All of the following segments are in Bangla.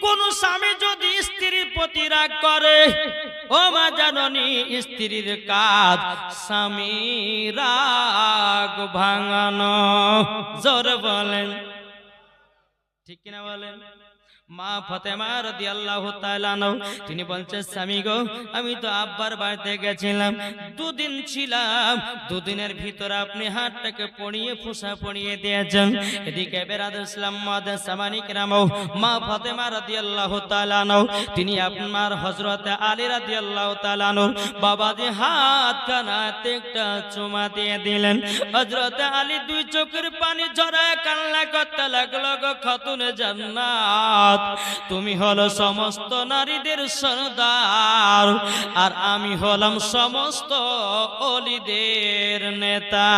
কোন স্বামী যদি স্ত্রীর প্রতি রাগ করে, ও মা জাননী, স্ত্রীর কাজ স্বামী রাগ ভাঙানো। জোরে বলেন ঠিক কিনা বলেন। মা ফাতেমা রাদিয়াল্লাহু তাআলা আনহা তিনি বলছেন, স্বামী গো, আমি তো আব্বার বাড়িতে গেছিলাম, দুদিন ছিলাম, দুদিনের ভিতরে আপনি হাতটাকে পড়িয়ে ফুসা পড়িয়ে দিয়েছেন। এদিকে বেরাদুল ইসলাম মাদান সামানি কেরাম, মা ফাতেমা রাদিয়াল্লাহু তাআলা আনহা তিনি আপনার হযরত আলী রাদিয়াল্লাহু তাআলা আনহু বাবাজি হাত কানাতে একটা চুমা দিয়ে দিলেন। হযরত আলী দুই চোখের পানি ঝরায় কান্না করতে লাগলো, গো খাতুনে জান্নাত, তুমি হলো সমস্ত নারীদের সরদার, আর আমি হলাম সমস্ত ওলিদের নেতা।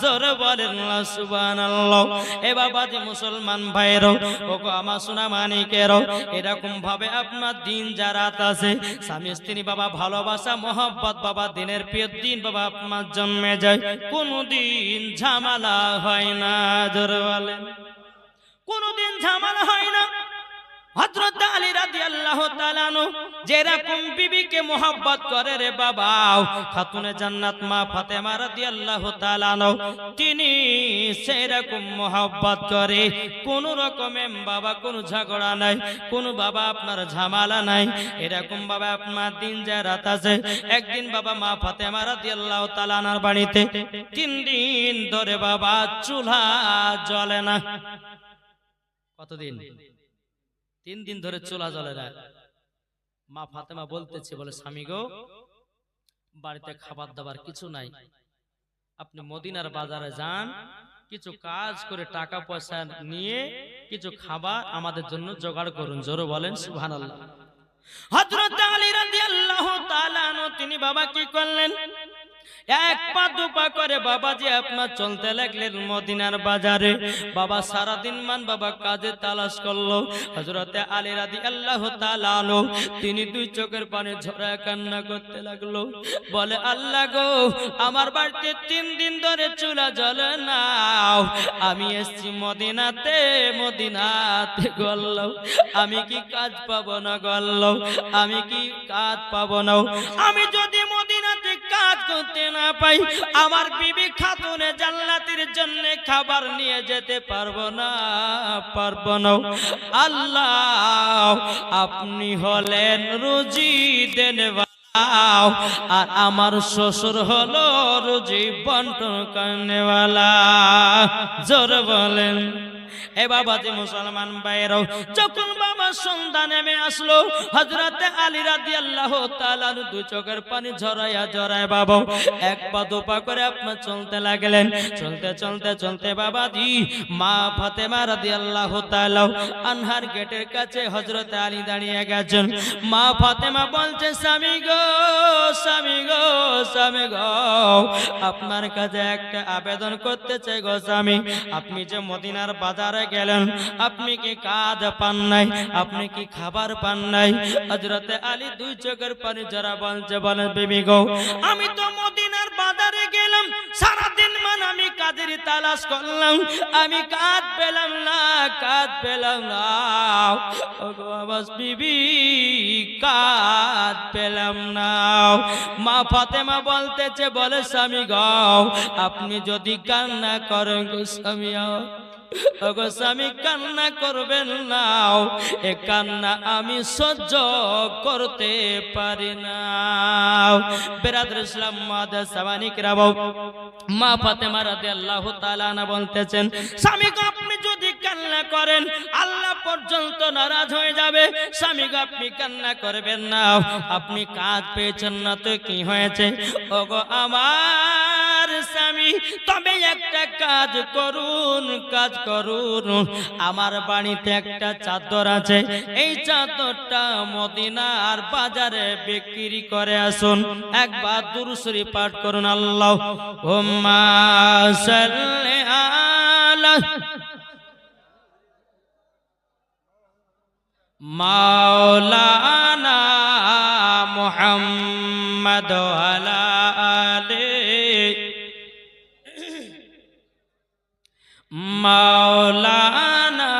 জোরে বলেন সুবহানাল্লাহ। এ বাবাজি মুসলমান ভাইরো, ওগো আমার সোনা মানিকেরো, এরকম ভাবে আপনার দিন যা রাত আছে, স্বামী স্ত্রী বাবা ভালোবাসা মহব্বত বাবা দিনের পর দিন বাবা আপনার জন্মে যায়, কোনদিন ঝামেলা হয় না। জোরে বলেন কোনদিন ঝামেলা হয় না। হযরত আলী রাদিয়াল্লাহু তাআলা আনহু যেরকম বিবিকে মোহাব্বত করে রে বাবা, খাতুনে জান্নাত মা ফাতেমা রাদিয়াল্লাহু তাআলা আনহা তিনি সেরকম মোহাব্বত করে। কোন রকমের বাবা কোনো ঝগড়া নাই, কোন বাবা আপনার ঝামেলা নাই। এরকম বাবা আপনার দিন যা রাত আছে। একদিন বাবা মা ফাতেমা রাদিয়াল্লাহু তাআলা আনহার বাড়িতে 3 দিন ধরে বাবা চুলা জ্বলে না। কতদিন? 3 দিন ধরে চুলা জ্বলে না। মা ফাতেমা বলতেছে, বলে স্বামী গো, বাড়িতে খাবার দাবার কিছু নাই, আপনি মদিনার বাজারে যান, কিছু কাজ করে টাকা পয়সা নিয়ে কিছু খাবার আমাদের জন্য জোগাড় করুন। জোরে বলেন সুবহানাল্লাহ। হযরত আলী রাদিয়াল্লাহু তাআলা আনহু তিনি বাবা কি করলেন, এক পা দুপা করে বাবাজি আপনার চলতে লাগলেন মদিনার বাজারে। বাবা সারা দিন মান বাবা কাজে তালাশ করলো। হযরতে আলী রাদিয়াল্লাহু তাআলা আনহু তিনি দুই চোখের পানি ঝরায় কান্না করতে লাগলো, বলে আল্লাহ গো, আমার বাড়িতে 3 দিন ধরে চুলা জ্বলে না, আমি এসেছি মদিনাতে, মদিনাতে গল্লো, আমি কি কাজ পাবো না গল্লো, আমি কি কাজ পাবো না? আমি যদি মদিনাতে কাজ করতে না পাই, আমার বিবি খাতুনে জান্নাতের জন্য খাবার নিয়ে যেতে পারবো না, পারবো না। আল্লাহ আপনি হলেন রুজি দেনওয়ালা, আর আমার শ্বশুর হলো রুজি বন্টন করনেওয়ালা। জোরে বলেন। এ বাবাজি মুসলমান ভাইরাও, যখন বাবা সন্ধ্যা নেমে আসলো, হযরতে আলী রাদিয়াল্লাহু তাআলা দুই চোখের পানি ঝরায়া ঝরায় বাবা এক পা দুপা করে আপনার চলতে লাগলেন। চলতে চলতে চলতে বাবাজি মা ফাতেমা রাদিয়াল্লাহু তাআলা আনহার গেটের কাছে হযরতে আলী দাঁড়িয়ে গেছেন। মা ফাতেমা বলছে, স্বামী গো, স্বামী গো, স্বামী গো, আপনার কাছে একটা আবেদন করতে চাই গো স্বামী। আপনি যে মদিনার বাজারে গেলেন, আপনি কি কাজ পান নাই, আপনি কি খাবার পান নাই? হযরতে আলী দুই চোখের পানি ঝরা বলছে, বলেন বিবি গো, আমি তো মদিনার বাজারে গেলাম, সারা দিন মান আমি কাজের তালাশ করলাম, আমি কাজ পেলাম না, কাজ পেলাম না। ওগো আবাস বিবি, কাজ পেলাম না। মা ফাতেমা বলতেছে, বলে স্বামী গো, আপনি যদি কান্না করেন গো স্বামী, ওগো স্বামী কান্না করবেন না, এ কান্না আমি সহ্য করতে পারি না। বেরাদুল ইসলাম মাদান সামানি কেরাম, মা ফাতেমা রাদিয়াল্লাহু তাআলা আনহা বলতেছেন, স্বামী গো, আপনি যদি কান্না করেন আল্লাহ পর্যন্ত নারাজ হয়ে যাবে। স্বামী গো, আপনি কান্না করবেন না, আপনি কাজ পেয়েছেন না তো কি হয়েছে? ওগো আমার স্বামী, তবে একটা কাজ করুন, কাজ করুন, আমার বাড়িতে একটা চাদর আছে, এই চাদরটা মদিনার বাজারে বিক্রি করে আসুন। একবার দুরূদ শরীফ পাঠ করুন, আল্লাহুম্মা সাল্লি আলা মাওলানা মুহাম্মদ ওয়ালা আলিহি মাওলানা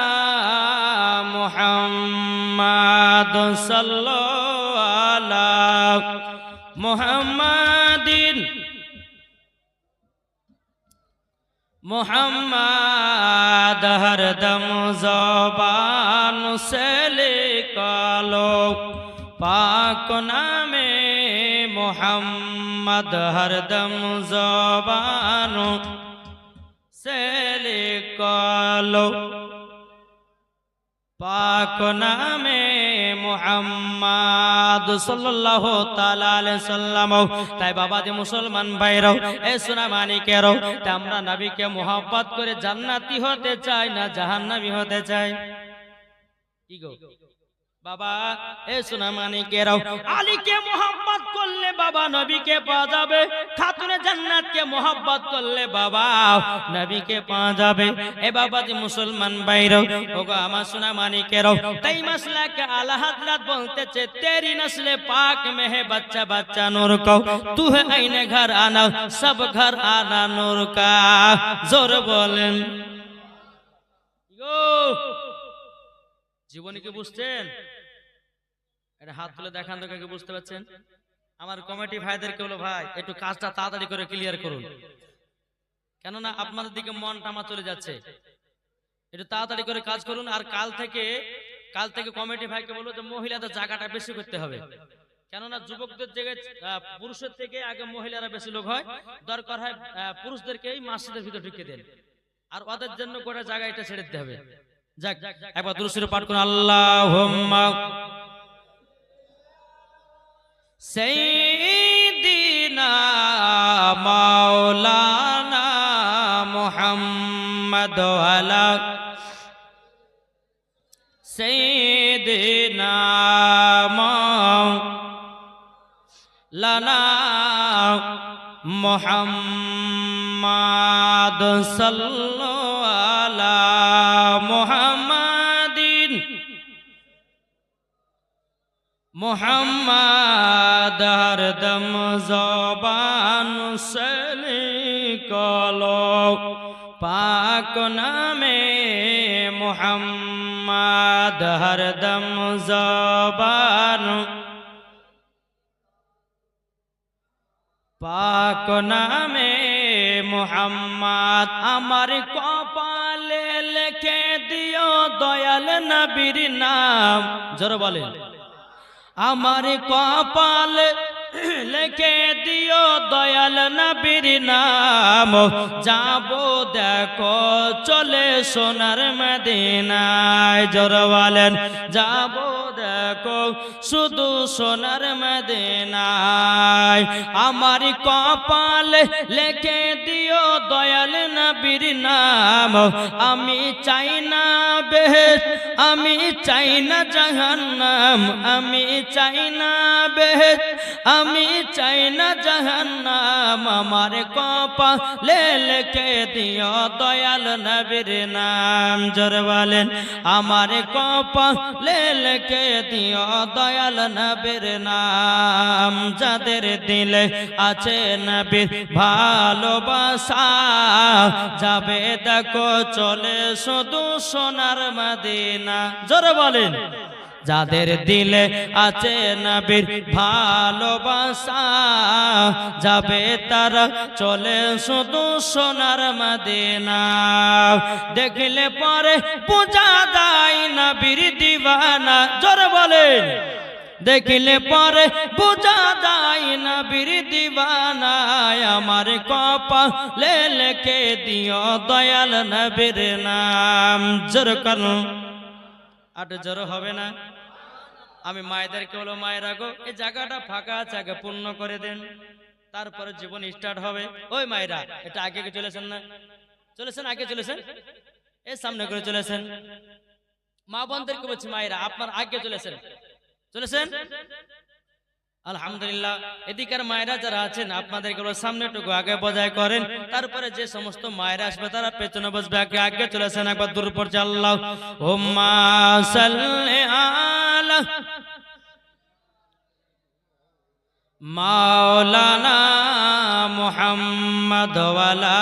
মুহাম্মদ সাল্লাল্লাহু আলা মুহাম্মাদিন মোহাম্মদ হরদম জবান से निकालो पाक नामे मोहम्मद हरदम जबान से निकालो पाक नामे মোহাম্মদ সাল্লাল্লাহু তাআলা আলাইহি সাল্লাম। তাই বাবাজি মুসলমান ভাইরাও এ সোনা মানিকেরাও, আমরা নবীকে মোহাব্বত করে জান্নাতি হতে চাই না জাহান্নামী হতে চাই? কি গো বাবা এ সোনা মানিকেরাও, আলীকে মোহাব্বত করলে বাবা নবীকে পাওয়া যাবে, খাতুনে জান্নাতকে মোহাব্বত করলে বাবা নবীকে পাওয়া যাবে। এ বাবাজি মুসলমান ভাইরাও, ওগো আমার সোনা মানিকেরাও, তাই মাসলা কে আলা হযরত বলতেছে তেরি নসলে পাক মে হে বাচ্চা বাচ্চা নূর কো তু হে আইনে ঘর আনা সব ঘর আনা নূর কা। জোর বলেন গো, জীবনে কি বুঝছেন? এটা হাত তুলে দেখান তো কাকে বুঝতে পারছেন? আমার কমিটি ভাইদেরকে বলো, ভাই একটু কাজটা তাড়াতাড়ি করে ক্লিয়ার করুন, কেননা আপনাদের দিকে মন টামা চলে যাচ্ছে। একটু তাড়াতাড়ি করে কাজ করুন। আর কাল থেকে কমিটি ভাইকে বলো যে মহিলাদের জায়গাটা বেশি করতে হবে, কেননা যুবকদের জায়গায় পুরুষের থেকে আগে মহিলারা বেশি লোক হয়, দরকার হয় পুরুষদেরকেই মসজিদের ভিতর ঢুকিয়ে দেন, আর ওদের জন্য গোটা জায়গা এটা ছেড়ে দিতে হবে। যাক, একবার দুরূদ শরীফ পাঠ করুন। আল্লাহুম্মা সাইয়্যিদিনা মাওলানা মুহাম্মদ ওয়ালা সাইয়্যিদিনা মাওলানা মুহাম্মদ সাল্লাল্লাহু আলা মুহাম্মাদিন মোহাম্মদ হরদম জবান से निकालो पाक नामे মোহাম্মদ হরদম জবান পাক নামে মোহাম্মদ। আমার কপালে লিখে দিও দয়াল নবীর নাম। জোরে বলেন, আমার কপাল লিখে দিও দয়াল নবীর নাম। যাবো দেখো চলে সোনার মদিনায়। জোরে বলেন, যাবো দেখো শুধু সোনার মদিনায়। আমার কপাল লিখে দিও দয়াল নবীর নাম। আমি চাই না বেহেশত, আমি চাই না জাহান্নাম, আমি চাই না বেহেশত, আমি চাই না জাহান্নাম। আমার কপালে লিখে দিও দয়াল নবীর নাম। জোরে বলেন, আমার কপালে লিখে দিও দয়াল নবীর নাম। যাদের দিলে আছে নবীর ভালোবাসা, যাবে দেখো চলে শুধু সোনার মদিনা। জোরে বলেন, যাদের দিলে আছে নবীর ভালোবাসা, যাবে তারা চলে শুধু সোনার মদিনা। দেখলে পরে পূজা দেয় নবীর দিওয়ানা। জোরে বলেন, দেখলে পরে পূজা দেয় নবীর দিওয়ানা। আমার কপালে লিখে দিও দয়াল নবীর নাম। জোরে করুন, আর জোরে হবে না? আমি মায়েদেরকে বলো, মায়েরা গো এই জায়গাটা ফাঁকা আছে, আগে পূর্ণ করে দেন, তারপরে জীবন স্টার্ট হবে। ওই মায়েরা এটা আগে চলেছেন না? চলেছেন, আগে চলেছেন, এই সামনে করে চলেছেন। মা বোনদেরকে বলছি, মায়েরা আপনার আগে চলেছেন, চলেছেন আলহামদুলিল্লাহ। এদিকের মায়েরা যারা আছেন আপনাদেরকে সামনেটুকু আগে বজায় করেন, তারপরে যে সমস্ত মায়েরা আসবে তারা পেছনে বসবে, আগে আগে চলেছেন। একবার দূর পড়ছে আল্লাহুম্মা সাল্লি আলা মাওলানা মুহাম্মদ ওয়ালা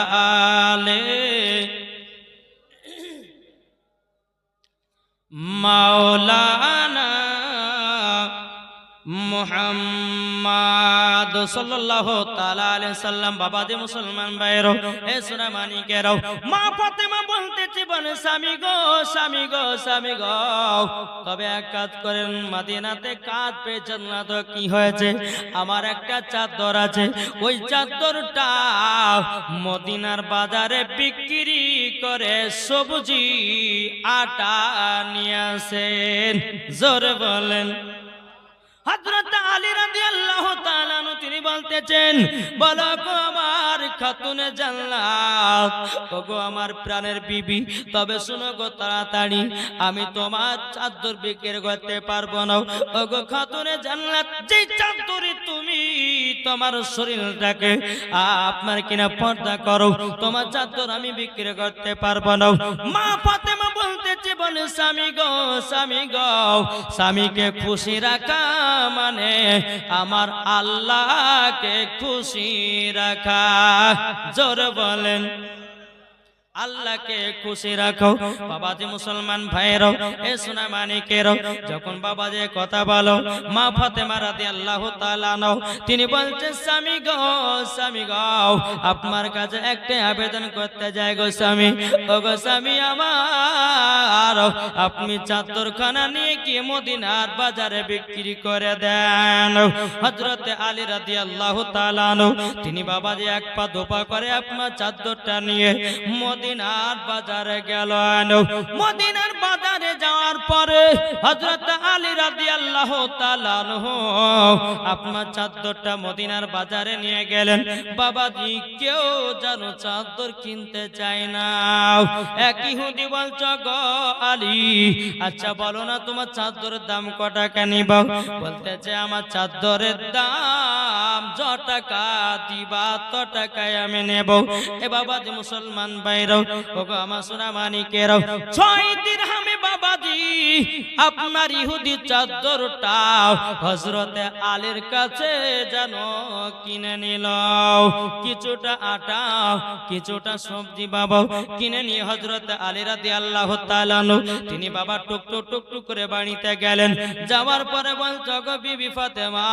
আলে মাওলানা মুহাম্মদ সাল্লাল্লাহু তাআলা আলাইহি সাল্লাম। বাবাজি মুসলমান ভাইরা, এ সোনা মানিকেরাও, মা ফাতেমা বলতেছে, বলে স্বামী গো, স্বামী গো, স্বামী গো, তবে এক কাজ করেন, মদিনাতে কাজ পেয়েছেন না তো কি হয়েছে, আমার একটা চাদর আছে, ওই চাদরটা মদিনার বাজারে বিক্রি করে সবজি আটা নিয়ে আসেন। জোরে বলেন। হযরত আলী রাদিয়াল্লাহু তাআলা আনহু তিনি বলতেছেন, বলো গো আমার খাতুনে জান্নাত, ওগো আমার প্রাণের বিবি, তবে শুনো গো তাড়াতাড়ি, আমি তোমার চাদর বিক্রি করতে পারবো না। ওগো খাতুনে জান্নাত, যে চাদরে তুমি তোমার শরীরটাকে আপনার কিনা পর্দা করো, তোমার চাদর আমি বিক্রি করতে পারবো না। মা ফাতেমা বলতেছে, বলে স্বামী গো, স্বামী গো, স্বামীকে খুশি রাখা মানে আমার আল্লাহকে খুশি রাখা। জোরে বলেন, আল্লাহকে খুশি রাখো। বাবাজি মুসলমান ভাইরাও, এ সোনা মানিকেরাও, যখন বাবাজি কথা বলো, মা ফাতেমা রাদিয়াল্লাহু তাআলা আনহা তিনি বলছেন, স্বামী গো, স্বামী গো, আপনার কাছে একটা আবেদন করতে যাই গো স্বামী। ও গো স্বামী আমার, আপনি চাদরখানা নিয়ে গিয়ে মদিনার বাজারে বিক্রি করে দেন। হযরত আলী রাদিয়াল্লাহু তাআলা আনহু তিনি বাবাজি এক পা দোপা করে আপনার চাদরটা নিয়ে মদিনার বাজারে গেলেন। মদিনার বাজারে যাওয়ার পরে হযরত আলী রাদিয়াল্লাহু তাআলা আনহু আপনার চাদরটা মদিনার বাজারে নিয়ে গেলেন। বাবাজি কেউ যেন চাদর কিনতে চায় না। এক ইহুদি বলছে, গো আলী, আচ্ছা বলো না তোমার চাদরের দাম কত টাকা নিব? বলতেছে, আমার চাদরের দাম যত টাকা দিবা তত টাকায় আমি নেব। এ বাবাজি মুসলমান ভাইরাও, ওগো আমার সোনা মানিকেরাও, 6 দিরহামে বাবাজি আপনার ইহুদি চাদরটা হযরতে আলীর কাছে যেন কিনে নিল। কিছুটা আটা, কিছুটা সবজি বাবা কিনে নিয়ে হযরতে আলী রাদিয়াল্লাহু তাআলা আনহু তিনি বাবা টুকটুক টুকটুক করে বাড়িতে গেলেন। যাওয়ার পরে বলছে, গো বিবি ফাতেমা,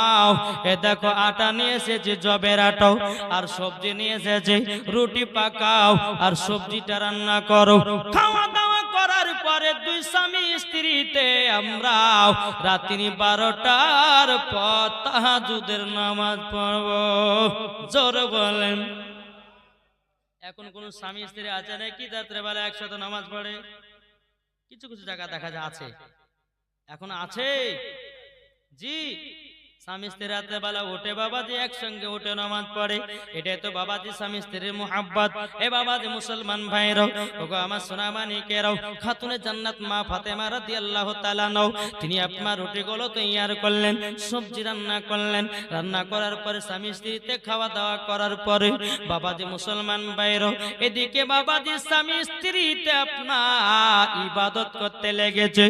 এ দেখো আটা নিয়ে এসেছি, জবের আটা, আর সবজি নিয়ে এসেছি, রুটি পাকাও আর সবজিটা রান্না করো। খাওয়া দাওয়া করার পরে দুই স্বামী স্ত্রীতে আমরা রাত্রি 12টার পর তাহাজ্জুদের নামাজ পড়ব। জোরে বলেন। এখন কোন স্বামী স্ত্রী আছে নাকি রাত্রে বেলা একসাথে নামাজ পড়ে? কিছু কিছু জায়গা দেখা যায় আছে, এখন আছে। জি, স্বামী স্ত্রী রাতের বেলা উঠে বাবাজি একসঙ্গে উঠে নামাজ পড়ে, এটাই তো বাবাজি স্বামী স্ত্রীর মোহাব্বত। এ বাবাজি মুসলমান ভাইরাও, ওগো আমার সোনা মানিকেরাও, খাতুনে জান্নাত মা ফাতেমা রাদিয়াল্লাহু তাআলা আনহা তিনি আপনার রুটিগুলো তৈয়ার করলেন, সবজি রান্না করলেন। রান্না করার পরে স্বামী স্ত্রীতে খাওয়া দাওয়া করার পরে বাবাজি মুসলমান ভাইরাও, এদিকে বাবাজি স্বামী স্ত্রীতে আপনার ইবাদত করতে লেগেছে।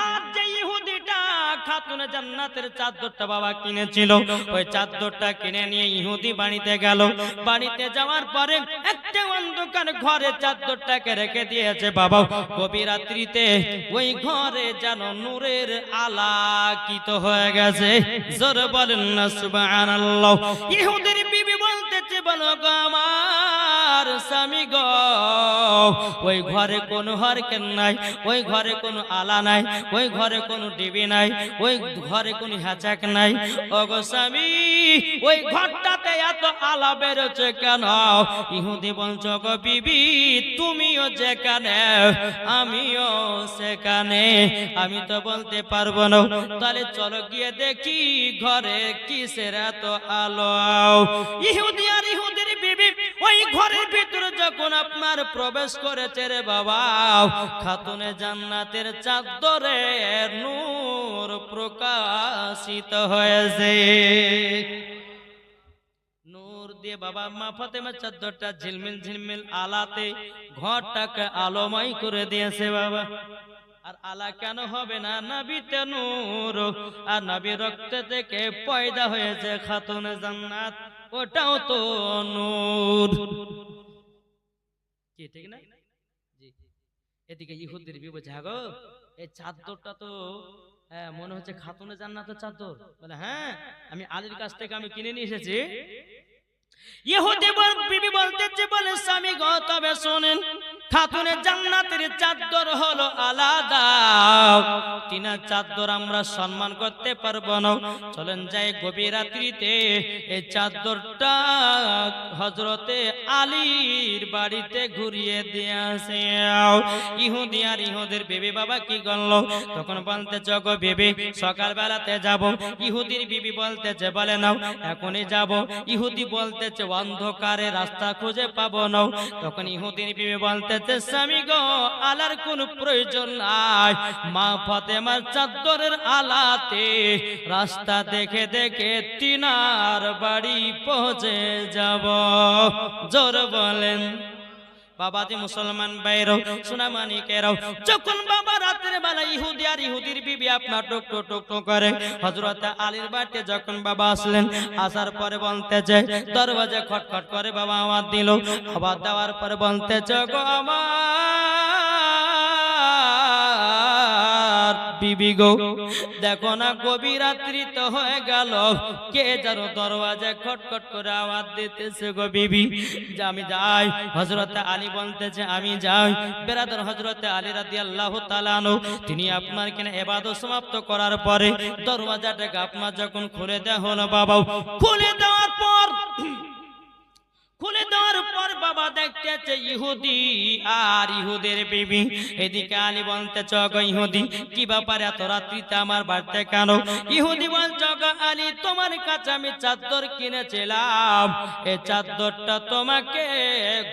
আর যে ইহুদিটা খাতুনে জান্নাতের চাদরটা বাবা কিনেছিল, ওই চাদরটা কিনে নিয়ে ইহুদি বাড়িতে গেল। বাড়িতে যাওয়ার পরে একটা অন্ধকার ঘরে চাদরটাকে রেখে দিয়েছে বাবা। গভীর রাত্রিতে ওই ঘরে যেন নূরের আলোকিত হয়ে গেছে। জোরে বলেন না সুবহানাল্লাহ। ইহুদির বিবি বলতেছে, বলো গো আমার স্বামী গো, ওই ঘরে কোনো হরকেন নাই, ওই ঘরে কোনো আলা নাই, ওই ঘরে কোনো ডিবি নাই, ওই ঘরে কোনো হ্যাচাক নাই। ওগো স্বামী, ওই ঘরটাতে এত আলা বেরোচ্ছে কেন? ইহুদি বলছো, গো বিবি তুমিও যেখানে আমিও সেখানে, আমি তো বলতে পারবো না। তাহলে চলো গিয়ে দেখি ঘরে কিসের এত আলো। ইহুদি আর ইহুদির বিবি ওই ঘরের ভিতরে যখন আপনার প্রবেশ করেছে রে বাবা, খাতুনে জান্নাতের চাদরে নূর প্রকাশিত হয়েছে। নূর দিয়ে বাবা মা ফাতেমার চাদরটা ঝিলমিল ঝিলমিল আলাতে ঘরটাকে আলোময় করে দিয়েছে বাবা। আর আলা কেন হবে না? নবীতে নূর, আর নবী রক্ত থেকে পয়দা হয়েছে খাতুনে জান্নাত, ওটাও তো নূর। কি ঠিক না? জি। এদিকে ইহুদির বিবি, গো এই চাদরটা তো হ্যাঁ মনে হচ্ছে খাতুনে জান্নাতের চাদর। বলে হ্যাঁ আমি আলীর কাছ থেকে আমি কিনে নিয়ে এসেছি। ইহুদি বিবি বলতেছে, বলে স্বামী গো তবে শোনেন, খাতুনে জান্নাতের চাদর হলো আলাদা, তিনার চাদর আমরা সম্মান করতে পারবো না। চলেন যাই গভীর রাত্রিতে এই চাদরটা হযরতে আলীর বাড়িতে ঘুরিয়ে দিয়ে আসে। ইহুদি আর ইহুদির বিবি বাবা কি করলো, তখন বলতেছে গো বিবি সকাল বেলাতে যাব। ইহুদির বিবি বলতেছে বলে নাও এখনই যাব। ইহুদি বলতেছে অন্ধকারে রাস্তা খুঁজে পাবো না। তখন ইহুদির বিবি বলতেছে স্বামী গো আলার কোন প্রয়োজন নাই, মা ফাতেমার চাদরের আলাতে রাস্তা দেখে দেখে তিনার বাড়ি পৌঁছে যাব। জোর বলেন বাবাজি মুসলমান ভাইরাও সোনামানিকেরাও, যখন বাবা রাতের বেলা ইহুদি আর ইহুদির বিবি আপনার টুক টুক টুক টুক করে হযরত আলীর বাড়িতে যখন বাবা আসলেন, আসার পরে বলতেছে দরওয়াজা খটখট করে বাবা আওয়াজ দিল। আওয়াজ দেওয়ার পরে বলতেছে গো আমার বিবি গো দেখো না গভীর রাত্রি তো হয়ে গেল, কে যেন দরওয়াজা খটখট করে আওয়াজ দিতেছে গো বিবি। যে আমি যাই। হযরত আলী বলতেছে আমি যাই। বেরাদর হযরত আলী রাদিয়াল্লাহু তাআলা আনহু তিনি আপনার কিনা ইবাদত সমাপ্ত করার পরে দরওয়াজাটাকে আপনার যখন খুলে দেওয়া হলো বাবা, খুলে দেওয়ার পর বাবা দেখতেছে ইহুদি আর ইহুদের বিবি। এদিকে আলী বলতেছে গো ইহুদি কি ব্যাপার এত রাত্রিতে আমার বাড়িতে কেন? ইহুদি বলছে গো আলী তোমার কাছে আমি চাদর কিনেছিলাম, এই চাদরটা তোমাকে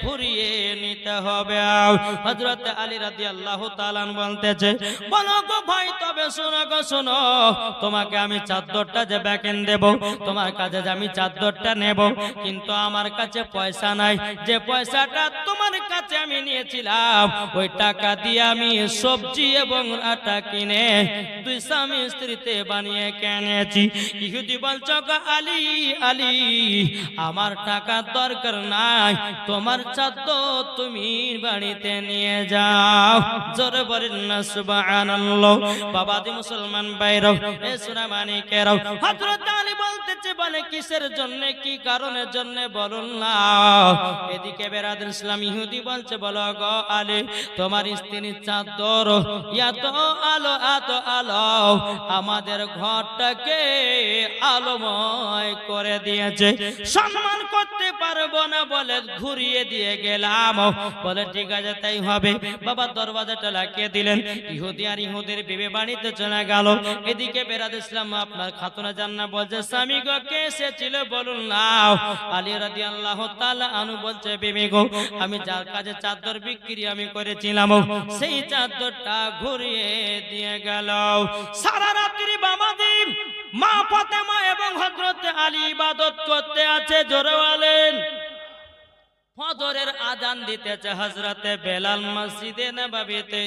ঘুরিয়ে নিতে হবে। হযরত আলী রাদিয়াল্লাহু তাআলা বলতেছে বলো গো ভাই তবে শোনো গো শোনো, তোমাকে আমি চাদরটা যে বেকেন দেব, তোমার কাছে যে আমি চাদরটা নেব, কিন্তু আমার কাছে পয়সা নাই। যে পয়সাটা তোমার কাছে আমি নিয়েছিলাম ওই টাকা দিয়ে আমি সবজি এবং আটা কিনে দুই স্বামী স্ত্রীতে বানিয়ে কিনেছি। ইহুদি বলছে গো আলী আলী আমার টাকা দরকার নাই, তোমার চাদর তুমি বাড়িতে নিয়ে যাও। জোরে বলেন না সুবহানাল্লাহ। বাবাজি মুসলমান ভাইরাও এ সোনামানিকেরাও, হযরত আলী বলতেছে বলে কিসের জন্য কি কারণের জন্য বলুন না। এদিকে বেরাদর ইসলাম ইহুদি বলছে বলো গো আলী তোমার স্ত্রীর চাদর এত আলো এত আলো আমাদের ঘরটাকে আলোময় করে দিয়েছে, সম্মান করতে পারবো না বলে ঘুরিয়ে দিয়ে গেলাম। বলে ঠিক আছে তাই হবে। বাবা দরওয়াজাটা লাগিয়ে দিলেন। ইহুদি আর ইহুদির বিবি বাড়িতে চলে গেল। এদিকে বেরাদর ইসলাম আপনার খাতুনে জান্নাত বলছে স্বামী গো কে এসেছিল বলুন না। আলী রাদিয়াল্লাহু তাআলা আনহু বলছে বিবি গো আমি যার কাছে চাদর বিক্রি আমি করেছিলাম সেই চাদরটা ঘুরিয়ে দিয়ে গেল। সারা রাত্রি বাবাজি মা ফাতেমা এবং হযরত আলী ইবাদত করতে আছে। জোরে বলেন ফজরের আযান দিতেছে হযরতে বেলাল মসজিদে নববীতে।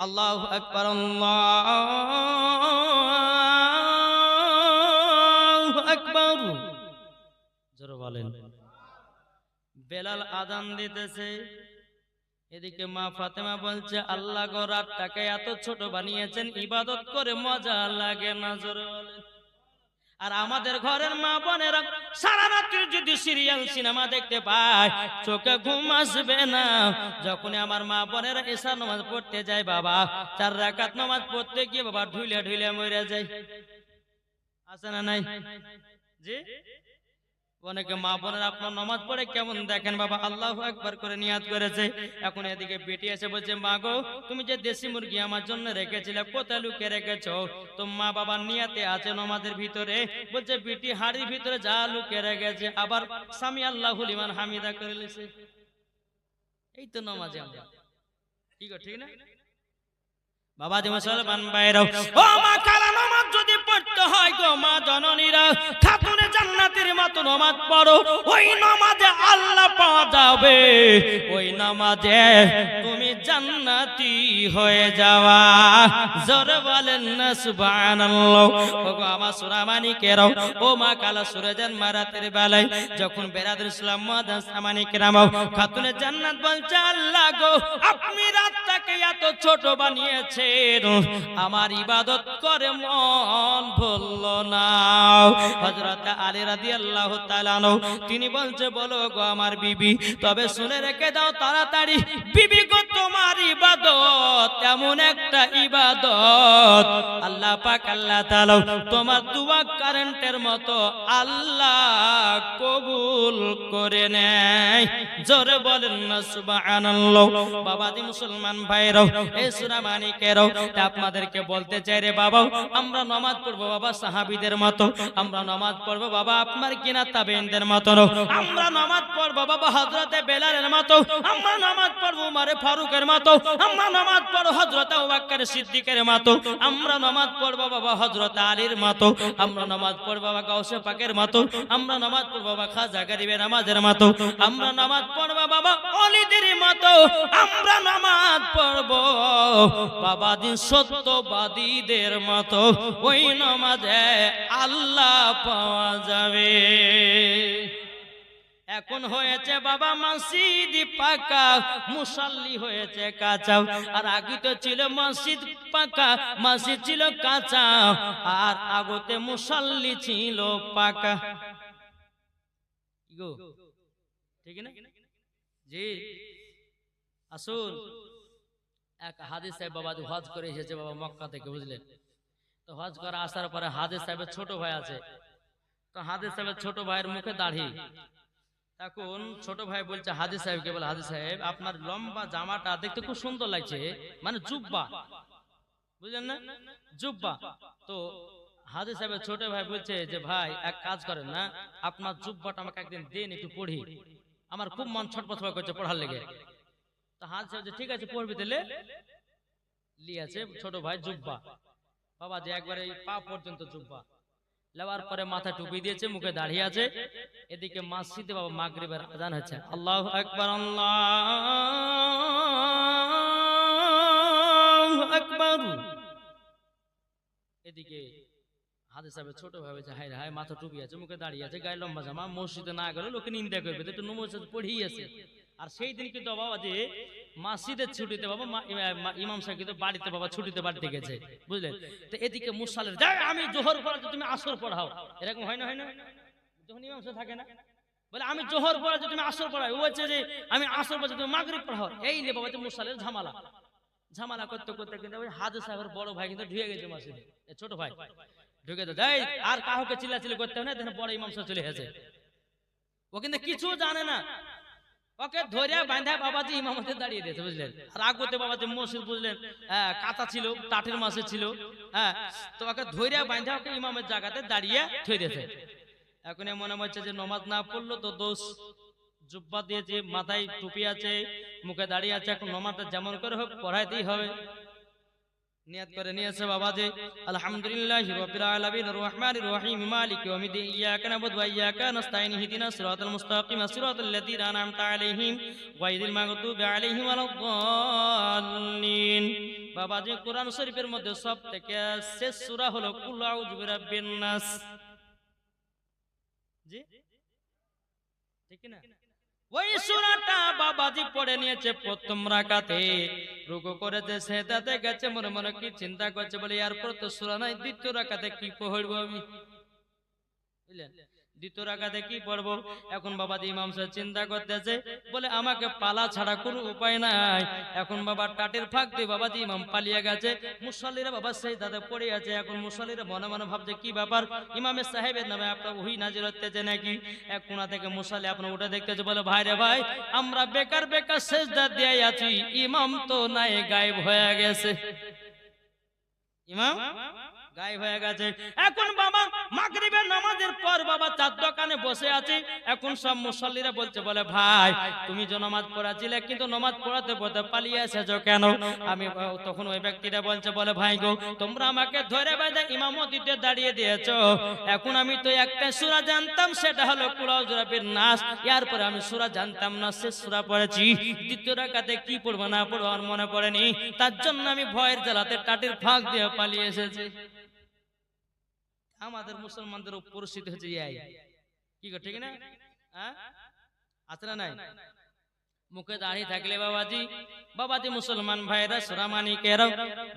আল্লাহু আকবার আল্লাহু আকবার। জোরে বলেন বেলাল আযান দিতেছে। এদিকে মা ফাতেমা বলছে আল্লাহ গো রাতটাকে এত ছোট বানিয়েছেন, ইবাদত করে মজা লাগে না। জোরে বলেন। আর আমাদের ঘরের মা বোনেরা সারা রাত্রি যদি সিরিয়াল সিনেমা দেখতে পায় চোখে ঘুম আসবে না। যখন আমার মা বোনেরা এশা নামাজ পড়তে যায় বাবা 4 রাকাত নামাজ পড়তে গিয়ে বাবা ঢুলে ঢুলে মরে যায়। আছে না নাই? জি অনেকে মা বোনেরা আপনার নামাজ পড়ে কেমন দেখেন বাবা আল্লাহু আকবার করে নিয়াত করেছে। এখন এদিকে বেটি এসে বলছে মা গো তুমি যে দেশি মুরগি আমার জন্য রেখেছিলে কোথায় লুকিয়ে রেখেছো? তো মা বাবার নিয়াতে আছে নামাজের ভিতরে। বলছে বেটি হাড়ির ভিতরে যা লুকিয়ে রেখেছে আবার সামি আল্লাহু লিমান হামিদা করে লিছে। এই তো নামাজে আমরা ঠিক ঠিক না বাবাজি মুসলমান ভাইরাও। ও মা কালা নামাজ যদি পড়তে হয় গো মা জননীরা খাতুনে জান্নাতের মতো নামাজ পড়ো, ওই নামাজে আল্লাহ পাওয়া যাবে। ওই নামাজে তুমি জান্নাতি হয়ে যাওয়া। জোরে বলেন না সুবহানাল্লাহ। ওগো আমার সোনামানিকেরাও, ও মা কালা সুরজান মারাতের বেলায় যখন বেরাদুল ইসলাম মাদাসামানিকেরাও খাতুনে জান্নাত বলছে, আল্লাহ গো আপনি রাতটাকে এত ছোট বানিয়েছেন, আমার ইবাদত করে মন ভুলল না। হযরত আলী রাদিয়াল্লাহু তাআলা আনহু তিনি বলছে, বলো গো আমার বিবি, তবে শুনে রেখে দাও তাড়াতাড়ি, বিবি গো তোমার ইবাদত এমন একটা ইবাদত আল্লাহ পাক আল্লাহ তাআলা তোমার দোয়া কারেন্টের মতো আল্লাহ কবুল করে নেয়। জোরে বলেন না সুবহানাল্লাহ। বাবাজি মুসলমান ভাইরাও, এই সোনামানিকেরাও, আপনাদেরকে বলতে চাই রে বাবা, আমরা নামাজ পড়বো বাবা সাহাবীদের মতো, আমরা নামাজ পড়বো বাবা আপনার কিনা তাবেঈনদের মতো, আমরা নামাজ পড়বো বাবা হযরতে বেলালের মতো, আমরা নামাজ পড়বো উমরে ফারুকের মতো, আমরা নামাজ পড়বো হযরতে আবু বকর সিদ্দিকের মতো, আমরা নামাজ পড়বো বাবা হযরতে আলীর মতো, আমরা নামাজ পড়বো বাবা গাউসে পাকের মতো, আমরা নামাজ পড়বো বাবা খাজা গরিবের নামাজের মতো, আমরা নামাজ পড়বো বাবা ওলিদের মতো, আমরা নামাজ পড়বো বাবা দিন সত্যবাদীদের মতো। ওই নামাজে আল্লাহ পাওয়া যাবে। এখন হয়েছে বাবা মসজিদ পাকা, মুসাল্লি হয়েছে কাঁচা, আর আগে তো ছিল মসজিদ পাকা, মসজিদ ছিল কাঁচা, আর আগতে মুসাল্লি ছিল পাকা। গো ঠিক না জি? আসুন, এক হাদিস সাহেব বাবা হজ করে এসেছে বাবা মক্কা থেকে, বুঝলেন তো? হজ করে আসার পরে হাদিস সাহেবের ছোট ভাই আছে, তো হাদিস সাহেবের ছোট ভাইয়ের মুখে দাড়ি। এখন ছোট ভাই বলছে হাদিস সাহেবকে, বলে হাদিস সাহেব আপনার লম্বা জামাটা দেখতে খুব সুন্দর লাগছে, মানে জুব্বা, বুঝলেন না, জুব্বা। তো হাদিস সাহেবের ছোট ভাই বলছে যে ভাই এক কাজ করেন না, আপনার জুব্বাটা আমাকে একদিন দেন, একটু পড়ি, আমার খুব মন ছটফট করছে পড়ার লেগে। তো হাদিস সাহেব ঠিক আছে পড়বি, দিলে লিয়াছে ছোট ভাই জুব্বা, বাবা যে একবারে পা পর্যন্ত জুব্বা লেওয়ার পরে মাথা টুপি দিয়েছে, মুখে দাঁড়িয়ে আছে। এদিকে মসজিদে বাবা মাগরিবের আযান হচ্ছে, আল্লাহু আকবার আল্লাহু আকবার। এদিকে হাদিস সাহেব ছোট ভাবে যে হায় হায়, মাথা টুপি আছে, মুখে দাঁড়িয়ে আছে, গায়ে লম্বা জামা, মসজিদে না গেলে লোকে নিন্দা করবে, একটু নমাজ পড়েই আছে। আর সেই দিন কিন্তু বাবা যে মসজিদের ছুটিতে বাবা ইমাম সাহেব কিন্তু বাড়িতে বাবা ছুটিতে বাড়িতে গেছে, বুঝলেন তো? এদিকে মুসাল্লির আমি জোহর পড়াচ্ছি তুমি আসর পড়াও, এরকম হয় না? হয় না? যখন ইমাম সাহেব থাকে না, বলে আমি জোহর পড়াচ্ছি তুমি আসর পড়াও, ও বলছে যে আমি আসর পড়াচ্ছি তুমি মাগরিব পড়াও। এই নে বাবা যে মুসাল্লির ঝামেলা ঝামেলা করতে করতে কিন্তু ওই হাদিস সাহেবের বড় ভাই কিন্তু ঢুকে গেছে মসজিদে, ছোট ভাই ঢুকে তো যাই, আর কাউকে চিল্লাচিল্লি করতে হবে না, দেখেন বড় ইমাম সাহেব চলে গেছে। ও কিন্তু কিছু জানে না, ওকে ধরে বাঁধা বাবাজি ইমামতে দাঁড়িয়ে দিয়েছে, বুঝলেন? আর আগতে বাবাজি মসজিদ, বুঝলেন, কাঁচা ছিল, টাটের মাসে ছিল, হ্যাঁ, তো ওকে ধরে বাঁধা ওকে ইমামের জায়গাতে দাঁড়িয়ে থই দিয়েছে। এখন মনে হচ্ছে যে নামাজ না পড়লো তো দোষ, জুব্বা দিয়েছে, মাথায় টুপি আছে, মুখে দাঁড়িয়ে আছে, এখন নামাজটা যেমন করে হোক পড়াইতেই হবে। নিয়ত করে নিয়েছে বাবাজি, আলহামদুলিল্লাহি রাব্বিল আলামিন আর রহমানির রহিম মালিকি ইয়াউমিদ্দিন ইয়াকা নাবুদু ওয়া ইয়াকা নাস্তাইন ইহদিনাস সিরাতাল মুস্তাকিম সিরাতাল লাযীনা আন'আমতা আলাইহিম গায়রিল মাগদুবি আলাইহিম ওয়ালাদ-দাল্লিন। বাবাজি কোরআন শরীফের মধ্যে সবথেকে শেষ সূরা হলো কুল আউযু বিরাব্বিন নাস। জি ঠিক না? ওই সূরাটা বাবাজি পড়ে নিয়েছে প্রথম রাকাতে, রুকু করেছে, সেজদাতে গেছে, মনে মনে কি চিন্তা করছে, বলে এরপর তো সূরা নাই, দ্বিতীয় রাকাতে কি পড়বো আমি, বুঝলেন? দ্বিতীয় রাকাতে কি পড়বো? এখন বাবাজি ইমাম সাহেব চিন্তা করতেছে, বলে আমাকে পালা ছাড়া কোনো উপায় নাই। এখন বাবা টাটের ফাঁক দিয়ে বাবাজি ইমাম পালিয়ে গেছে, মুসল্লিরা বাবা সেজদাতে পড়ে আছে। এখন মুসল্লিরা মনে মনে ভাবছে কি ব্যাপার, ইমামের সাহেবের নামে আপনার ওহী নাজিল হতেছে নাকি? এক কোণা থেকে মুসল্লি আপনার উঠে দেখতেছে, বলে ভাই রে ভাই, আমরা বেকার বেকার সেজদা দিয়ে আছি, ইমাম তো নাই, গায়েব হয়ে গেছে। ইমাম গায়েব হয়ে গেছে। এখন বাবা মাগরিবের নামাজের পর বাবা চার দোকানে বসে আছে। এখন সব মুসল্লিরা বলছে, বলে ভাই তুমি যে নামাজ পড়াছিলে কিন্তু নামাজ পড়াতে পড়তে পালিয়ে এসেছো কেন? আমি তখন ওই ব্যক্তিরা বলছে, বলে ভাই গো তোমরা আমাকে ধরে বেঁধে ইমামতিতে দাঁড়িয়ে দিয়েছো। এখন আমি তো একটা সূরা জানতাম, সেটা হলো কুল আউযু বিরাব্বিন নাস। এরপরে আমি সূরা জানতাম না, শেষ সূরা পড়েছি। দ্বিতীয় রাকাতে কি পড়বো না পড়বো আর মনে পড়েনি, তার জন্য আমি ভয়ের জ্বালাতে টাটির ফাঁক দিয়ে পালিয়ে এসেছি। আমাদের মুসলমানদের পরিস্থিতি হচ্ছে কি গো, ঠিক না? আছে না নাই? মুখে দাড়ি থাকলে বাবাজি মুসলমান ভাইরা সোনামানিকেরা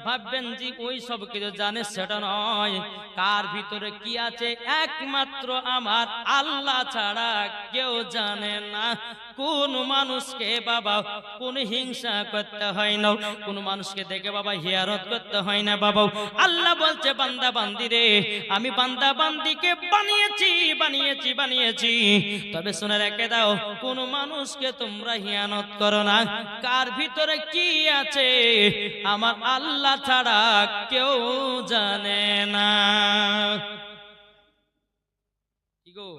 ভাববেন জি ওই সব কিছু জানে, সেটা নয়। কার ভিতরে কি আছে একমাত্র আমার আল্লাহ ছাড়া কেউ জানে না। কোন মানুষকে বাবা কোন হিংসা করতে হয় না, কোন মানুষকে দেখে বাবা হিয়ারত করতে হয় না বাবা। আল্লাহ বলছে বান্দা বান্দি রে, আমি বান্দা বান্দিকে বানিয়েছি বানিয়েছি বানিয়েছি, তবে শুনে রেখে দাও কোন মানুষকে তোমরা হিয়ানত করো না। কার ভিতরে কি আছে আমার আল্লাহ ছাড়া কেউ জানে না। কি গো,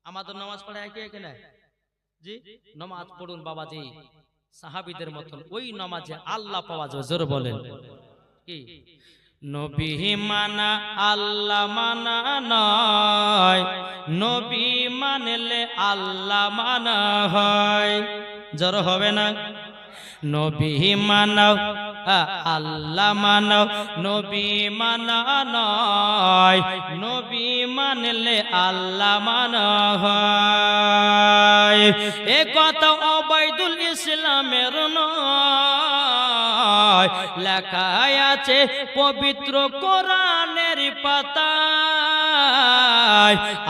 আমাদের নামাজ পড়ে একে একে না জি, নামাজ পড়ুন বাবাজি সাহাবীদের মতন, ওই নামাজে আল্লাহ পাওয়া যায়। জোরে বলেন কি? নবী মানা আল্লাহ মানা নয়, নবী মানলে আল্লাহ মানা হয়। জোরে হবে না? নবী মানাও আল্লাহ মানাও, নবী মানা নয়, নবী মানলে আল্লাহ মানা হয়। এ কথা ওবাইদুল ইসলামের নয়, লেখা আছে পবিত্র কোরআনের পাতায়।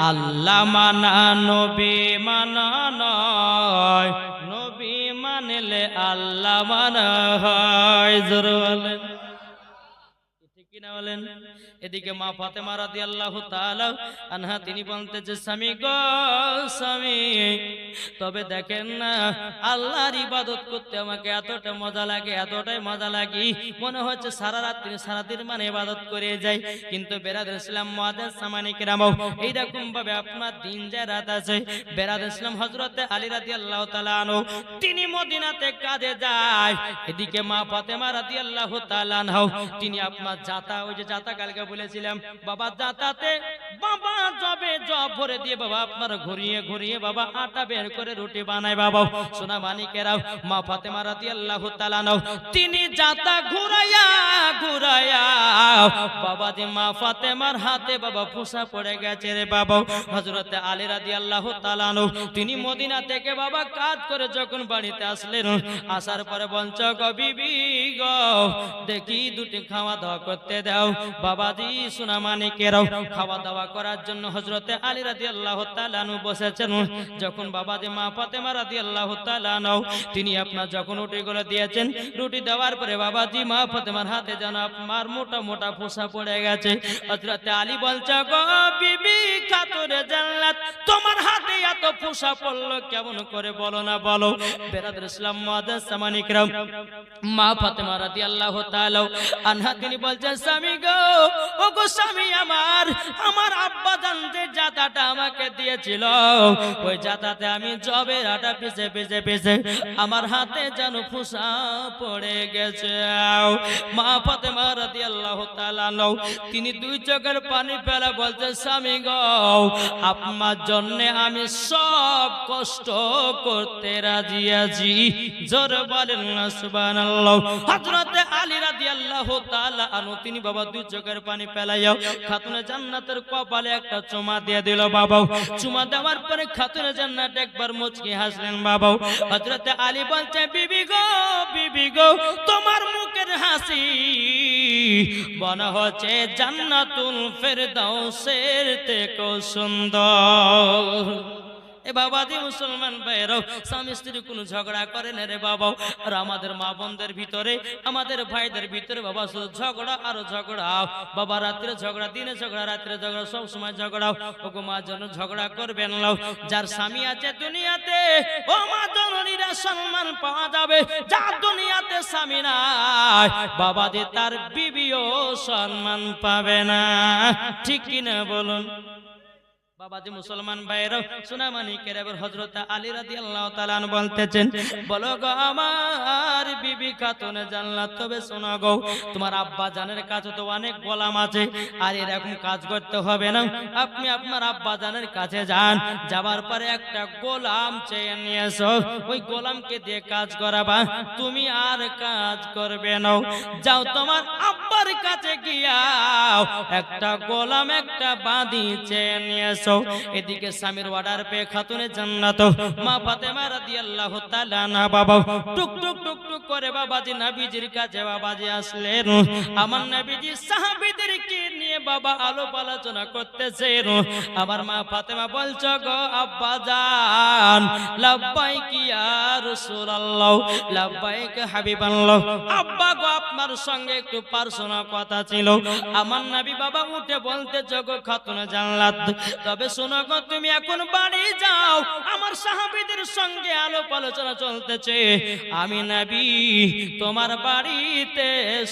আল্লাহ মানা নবী মানা নয়, নবী মানলে আল্লাহ মানা হয়। জোরে বলেন ঠিক কিনা বলেন? এদিকে মা ফাতেমা রাদিয়াল্লাহু তাআলা আনহা তিনি বলতে যে স্বামী গো স্বামী, তবে দেখেন না আল্লাহর ইবাদত করতে আমাকে এতটা মজা লাগে, এতটাই মজা লাগে মনে হচ্ছে সারা রাত্রি সারা দিন মানে ইবাদত করে যাই। কিন্তু বেরাদর ইসলাম মুআদ্দিস সামানি কিরাম এইরকম ভাবে আপনার দিন যায় রাত আছে। বেরাদর ইসলাম হযরতে আলী রাদিয়াল্লাহু তাআলা আনহু তিনি মদিনাতে কাজে যায়। এদিকে মা ফাতেমা রাদিয়াল্লাহু তাআলা আনহা তিনি আপনার জাতা, ওই যে জাতা কালকে বলেছিলাম বাবা, জাতাতে বাবা জবে জব ভরে দিয়ে বাবা আপনার ঘুরিয়ে ঘুরিয়ে বাবা আটা বের করে রুটি বানায় বাবা। সোনা মানিকেরা মা ফাতেমা রাদিয়াল্লাহু তাআলা আনহা তিনি জাতা ঘুরাইয়া ঘুরাইয়া বাবা যে মা ফাতেমার হাতে বাবা ফোঁসা পড়ে গেছে রে বাবা। হযরতে আলী রাদিয়াল্লাহু তাআলা আনহু তিনি মদিনা থেকে বাবা কাজ করে যখন বাড়িতে আসলেন, আসার পরে বলছ গো বিবি গো দেখি দুটি খাওয়া দাওয়া করতে দাও। বাবাজি সোনা মানিকেরাও খাওয়া দাওয়া করার জন্য হযরতে আলী রাদিয়াল্লাহু তাআলা আনহু বসেছেন। যখন বাবাজি মা ফাতেমা রাদিয়াল্লাহু তাআলা আনহু তিনি আপনার যখন রুটিগুলো দিয়েছেন, রুটি দেওয়ার পরে বাবাজি মা ফাতেমার হাতে যেন আপনার মোটা মোটা ফোঁসা পড়ে গেছে। হযরতে আলী বলছে গো বিবি খাতুনে জান্নাত তোমার হাতে এত ফোঁসা পড়লো কেমন করে বলো না বলো। বেরাদর ইসলাম মুআদ্দিস সামানি কিরাম মা ফাতেমা রাদিয়াল্লাহু তাআলা আনহা তিনি বলছেন স্বামী গো ও গো স্বামী আমার, আমার আব্বা জান যে জাতাটা আমাকে দিয়েছিল ওই জাতাতে আমি জবের আটা পিছে পিছে পিছে আমার হাতে যেন ফোঁসা পড়ে গেছে। মা ফাতেমা রাদিয়াল্লাহু তাআলা তিনি দুই চোখের পানি ফেলে বলছে স্বামী গো আপনার জন্য আমি সব কষ্ট করতে রাজি আছি। জোরে বলেন না সুবহানাল্লাহ। হযরতে আলী রাদিয়াল্লাহু তাআলা আনহু তিনি বাবা দুই চোখের পানি ফেলাইয়া খাতুনে জান্নাতের কপালে একটা চুমা দিয়ে দিল বাবা। চুমা দেওয়ার পরে খাতুনে জান্নাত একবার মুচকি হাসলেন বাবা। হযরতে আলী বলছে বিবি গো তোমার মুখের হাসি মনে হচ্ছে জান্নাতুল ফেরদাউসের থেকেও সুন্দর। এ বাবাজি মুসলমান ভাইরাও স্বামী স্ত্রী কোনো ঝগড়া করে না রে বাবা। আর আমাদের মা বোনদের ভিতরে আমাদের ভাইদের ভিতরে বাবা শুধু ঝগড়া আর ঝগড়া বাবা। রাত্রে ঝগড়া দিনে ঝগড়া রাত্রে ঝগড়া সব সময় ঝগড়াও। ওগো মা জন ঝগড়া করবেন না। যার স্বামী আছে দুনিয়াতে ও মা জননীরা সম্মান পাওয়া যাবে। যার দুনিয়াতে স্বামী নাই বাবাজি তার বিবিও স্ত্রীও সম্মান পাবে না। ঠিক কিনা বলুন বাবাজি মুসলমান ভাইরা সুনামানি কেরাবের হযরত আলী রাদিয়াল্লাহু তাআলা আনহু বলতেছেন, বলো গো আমার বিবি খাতুনে জান্নাত, তবে শোনো গো তোমার আব্বা জানের কাছে তো অনেক গোলাম আছে, আর এরকম কাজ করতে হবে না। আপনি আপনার আব্বা জানের কাছে যান, যাবার পরে একটা গোলাম চেয়ে নিয়ে এসো, ওই গোলামকে দিয়ে কাজ করাবা, তুমি আর কাজ করবে না। যাও তোমার আব্বার কাছে গিয়া একটা গোলাম একটা বাঁধি চেয়ে নিয়ে এসো। এদিকে স্বামীর অর্ডার পেয়ে খাতুনে জান্নাত মা ফাতেমা রাদিয়াল্লাহু তাআলা আনহা বাবা টুক টুক টুক টুক করে বাবাজি নবীজির কাছে বাবাজি আসলেন। আমার নবীজি সাহাবীদেরকে নিয়ে বাবা আলাপ আলোচনা করতেছেন। আমার মা ফাতেমা বলছো গো আব্বা জান, লাব্বাইক ইয়া রাসূলুল্লাহ, লাব্বাইক হাবিবাল্লাহ। আব্বা গো আপনার সঙ্গে একটু পার্সোনাল কথা ছিল। আমার নবী বাবা উঠে বলতেছো গো খাতুনে জান্নাত, তবে শোনো গো তুমি এখন বাড়ি যাও, আমার সাহাবীদের সঙ্গে আলাপ আলোচনা চলতেছে। আমি নবী তোমার বাড়িতে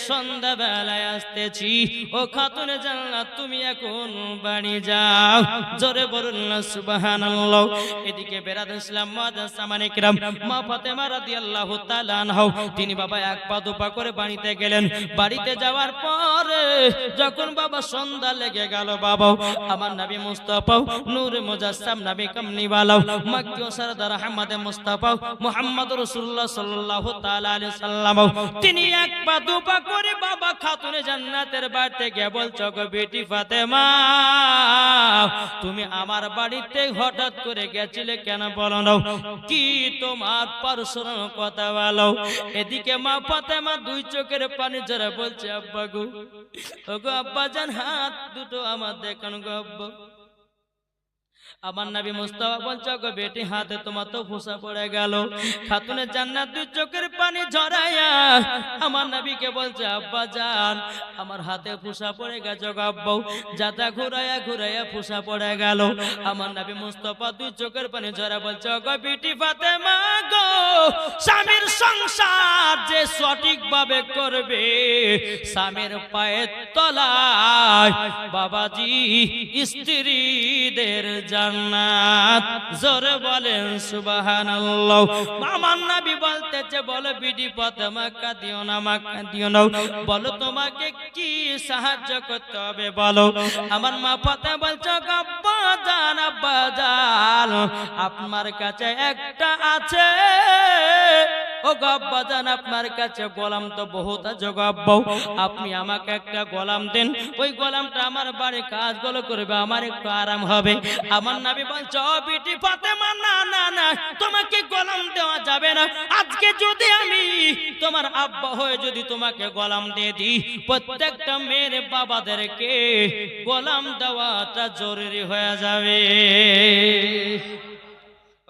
সন্ধ্যা বেলায় আসতেছি। ও খাতুনে জান্নাত তুমি এখন বাড়ি যাও। জোরে বলুন না সুবহানাল্লাহ। এদিকে বেরাদুল ইসলাম মুআজ্জাজ সামানে কিরাম মা ফাতেমা রাদিয়াল্লাহু তাআলা আনহা তিনি বাবা এক পা দুপা করে বাড়িতে গেলেন। বাড়িতে যাওয়ার পরে যখন বাবা সন্ধ্যা লেগে গেল, বাবা আমার নবী মুস্তাফা নূরে মুজাসসাম নবী কামলিওয়ালা মক্কি ও সরদার আহমদে মুস্তাফা মুহাম্মদ রাসূলুল্লাহ সাল্লাল্লাহু তাআলা আলাইহি সাল্লাম তিনি এক পা দুপা করে বাবা খাতুনে জান্নাতের বাড়িতে গিয়ে বলছো গো বেটি ফাতেমা, তুমি আমার বাড়িতে হঠাৎ করে গেছিলে কেন বলো না, কি তোমার পার্সোনাল কথা বলো। এদিকে মা ফাতেমা দুই চোখের পানি ঝরে বলছে, আব্বা গো, ওগো আব্বা জান হাত দুটো আমার দেখুন গো আব্বা। আমার নবী মুস্তাফা বলছো গো বেটি হাতে তোমার তো ফোঁসা পড়ে গেল। খাতুনে জান্নাত দুই চোখের পানি ঝরাইয়া আমার নবীকে বলছে, আব্বা জান আমার হাতে ফোঁসা পড়ে গেছে গো আব্বা। যাতা ঘুরাইয়া ঘুরাইয়া ফোঁসা পড়ে গেল। আমার নবী মুস্তাফা দুই চোখের পানি ঝরা বলছো গো বেটি ফাতেমা গো, স্বামীর সংসার যে সঠিকভাবে করবে, স্বামীর পায়ের তলায় বাবাজি স্ত্রীদের জান্নাত। জোরে বলেন সুবহানাল্লাহ। আমার নবী বলতেছে, বলো বিডি ফাতেমা কাঁদিও না, মা কাঁদিও না, বলো তোমাকে কি সাহায্য করতে হবে বলো। আমার মা ফাতেমা বলছে, আব্বা জান, আব্বা জান আপনার কাছে একটা আছে। ও আব্বা জান আপনার কাছে গোলাম তো বহুত আছে গো আব্বা, আপনি আমাকে একটা গোলাম দেন, ওই গোলামটা আমার বাড়ির কাজগুলো করবে, আমার একটু আরাম হবে। আমার নবী বলছে, ও বিটি ফাতেমা না না না, তোমাকে গোলাম দেওয়া যাবে না। আজকে যদি আমি তোমার আব্বা হয়ে যদি তোমাকে গোলাম দিয়ে দিই, প্রত্যেকটা মেয়ের বাবাদেরকে গোলাম দেওয়াটা জরুরি হয়ে যাবে।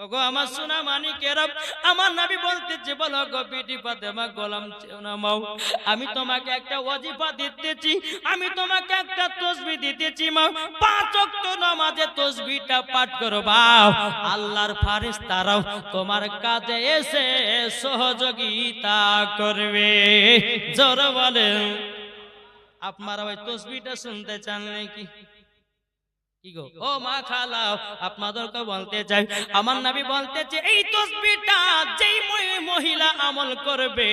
ওগো আমার সোনা মানিকেরা, আমার নবী বলতেছে, বলো গো বিটি ফাতেমা গোলাম চেও না মাও, আমি তোমাকে একটা ওয়াজিফা দিতেছি, আমি তোমাকে একটা তাসবিহ দিতেছি মাও। 5 ওয়াক্ত নামাজে তাসবিহটা পাঠ করবা, আল্লাহর ফেরেশতারাও তোমার কাজে এসে সহযোগিতা করবে। জোরে বলেন, আপনারা ওই তাসবিহটা শুনতে চান নাকি? ও মা খালাও আপনাদেরকে বলতে চাই, আমার নবী বলতেছে, এই তাসবিহটা যেই মহিলা আমল করবে,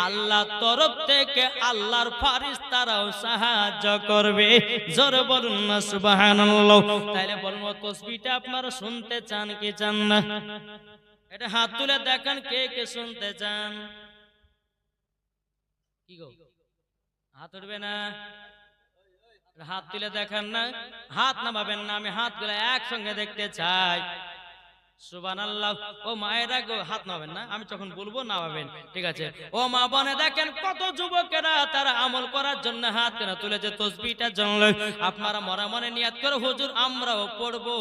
আল্লাহর তরফ থেকে আল্লাহর ফেরেশতারাও সাহায্য করবে। জোরে বলুন না সুবহানাল্লাহ। তাইলে বলুন, তাসবিহটা আপনারা শুনতে চান কি চান না? এটা হাত তুলে দেখেন কে কে শুনতে চান। কি গো হাত উঠবে না? হাত তুলে দেখেন না, হাত নামাবেন না, আমি হাতগুলো একসঙ্গে দেখতে চাই। সুবহানাল্লাহ। ও মায়েরা গো হাত নামাবেন না, আমি যখন বলবো নামাবেন, ঠিক আছে? ও মা বোনে দেখেন কত যুবকেরা তারা আমল করার জন্য হাত কেনা তুলেছে তাসবিহটার জন্য। আপনারা মনে মনে নিয়ত করে, হুজুর আমরাও পড়বো,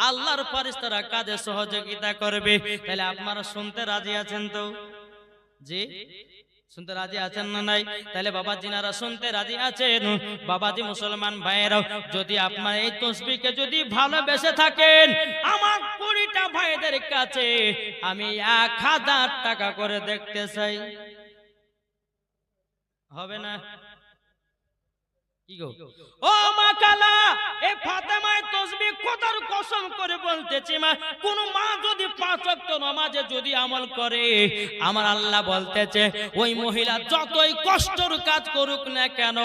আল্লাহর ফেরেশতারা কাজে সহযোগিতা করবে। তাহলে আপনারা শুনতে রাজি আছেন তো? জি শুনতে রাজি আছেন না নাই? তাহলে বাবা জিনারা শুনতে রাজি আছেন? বাবাজি মুসলমান ভাইয়েরাও, যদি আপনার এই তাসবিহকে যদি ভালোবেসে থাকেন, আমার 20টা ভাইদের কাছে আমি 1000 টাকা করে দেখতে চাই। হবে না? কি গো ও মা কালা, এই ফাতেমায় তসবিহ খোদার কসম করে বলতেছি মা, কোন মা যদি 5 ওয়াক্ত নামাজে যদি আমল করে, আমার আল্লাহ বলতেছে ওই মহিলা যতই কষ্টের কাজ করুক না কেন,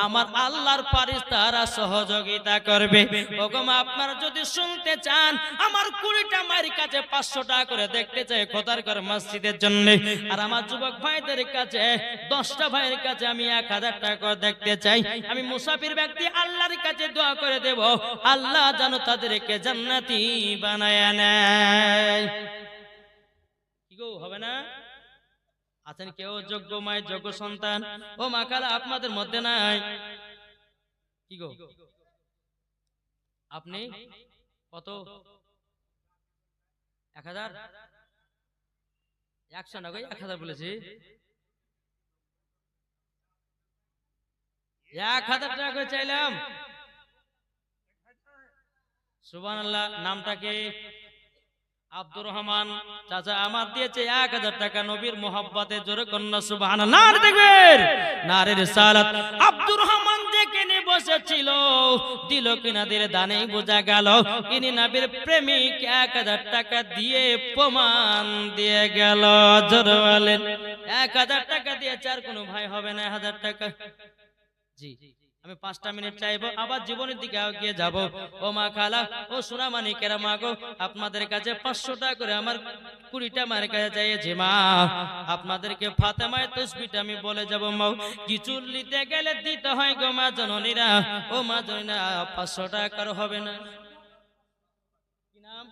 আমার আল্লাহর ফেরেশতারা সহযোগিতা করবে। ওগো মা, আপনারা যদি শুনতে চান, আমার 20টা মায়ের কাছে 500 টাকা করে দেখতে চাই খোদার ঘর মসজিদের জন্য, আর আমার যুবক ভাইদের কাছে 10টা ভাইয়ের কাছে আমি 1000 টাকা করে দেখতে চাই। আমি মুসাফির ব্যক্তি আল্লাহর কাছে দোয়া করে দেব, আল্লাহ যেন তাদেরকে জান্নাতি বানায় নেয়। কি গো, হবে না? আছেন কেউ যোগ্য মায়ের যোগ্য সন্তান? ও মা খালা, আপনাদের মধ্যে নাই? কি গো, আপনি কত? 1000? 100 না গো, 1000 বলেছি। 1000 টাকা করে চাইলাম। সুবহানাল্লাহ। নামটা কি? আব্দুর রহমান চাচা আমার দিয়েছে 1000 টাকা নবীর মোহাব্বতে। জোরে কন্যা সুবহানাল্লাহ। নারে তাকবীর, নারে রিসালাত। আব্দুর রহমান যেখানে বসেছিল, দিল কিনা দিলে দানেই বোঝা গেল ইনি নবীর প্রেমিক। 1000 টাকা দিয়ে প্রমাণ দিয়ে গেল। জোরে বলেন 1000 টাকা দিয়েছে। আর কোনো ভাই হবে না 1000 টাকা? জি, আমি 5টা মিনিট চাইবো, আবার জীবনের দিকে এগিয়ে যাব। ও মা খালা, ও সোনামানিকেরা, মা গো, আপনাদের কাছে 500 টাকা করে আমার 20টা মায়ের কাছে চাইছি মা। আপনাদেরকে ফাতেমায় তসবিহটা আমি বলে যাব মা। কিছু নিতে গেলে দিতে হয় গো মা জননীরা। ও মা জননীরা, 500 টাকা হবে না। কি নাম?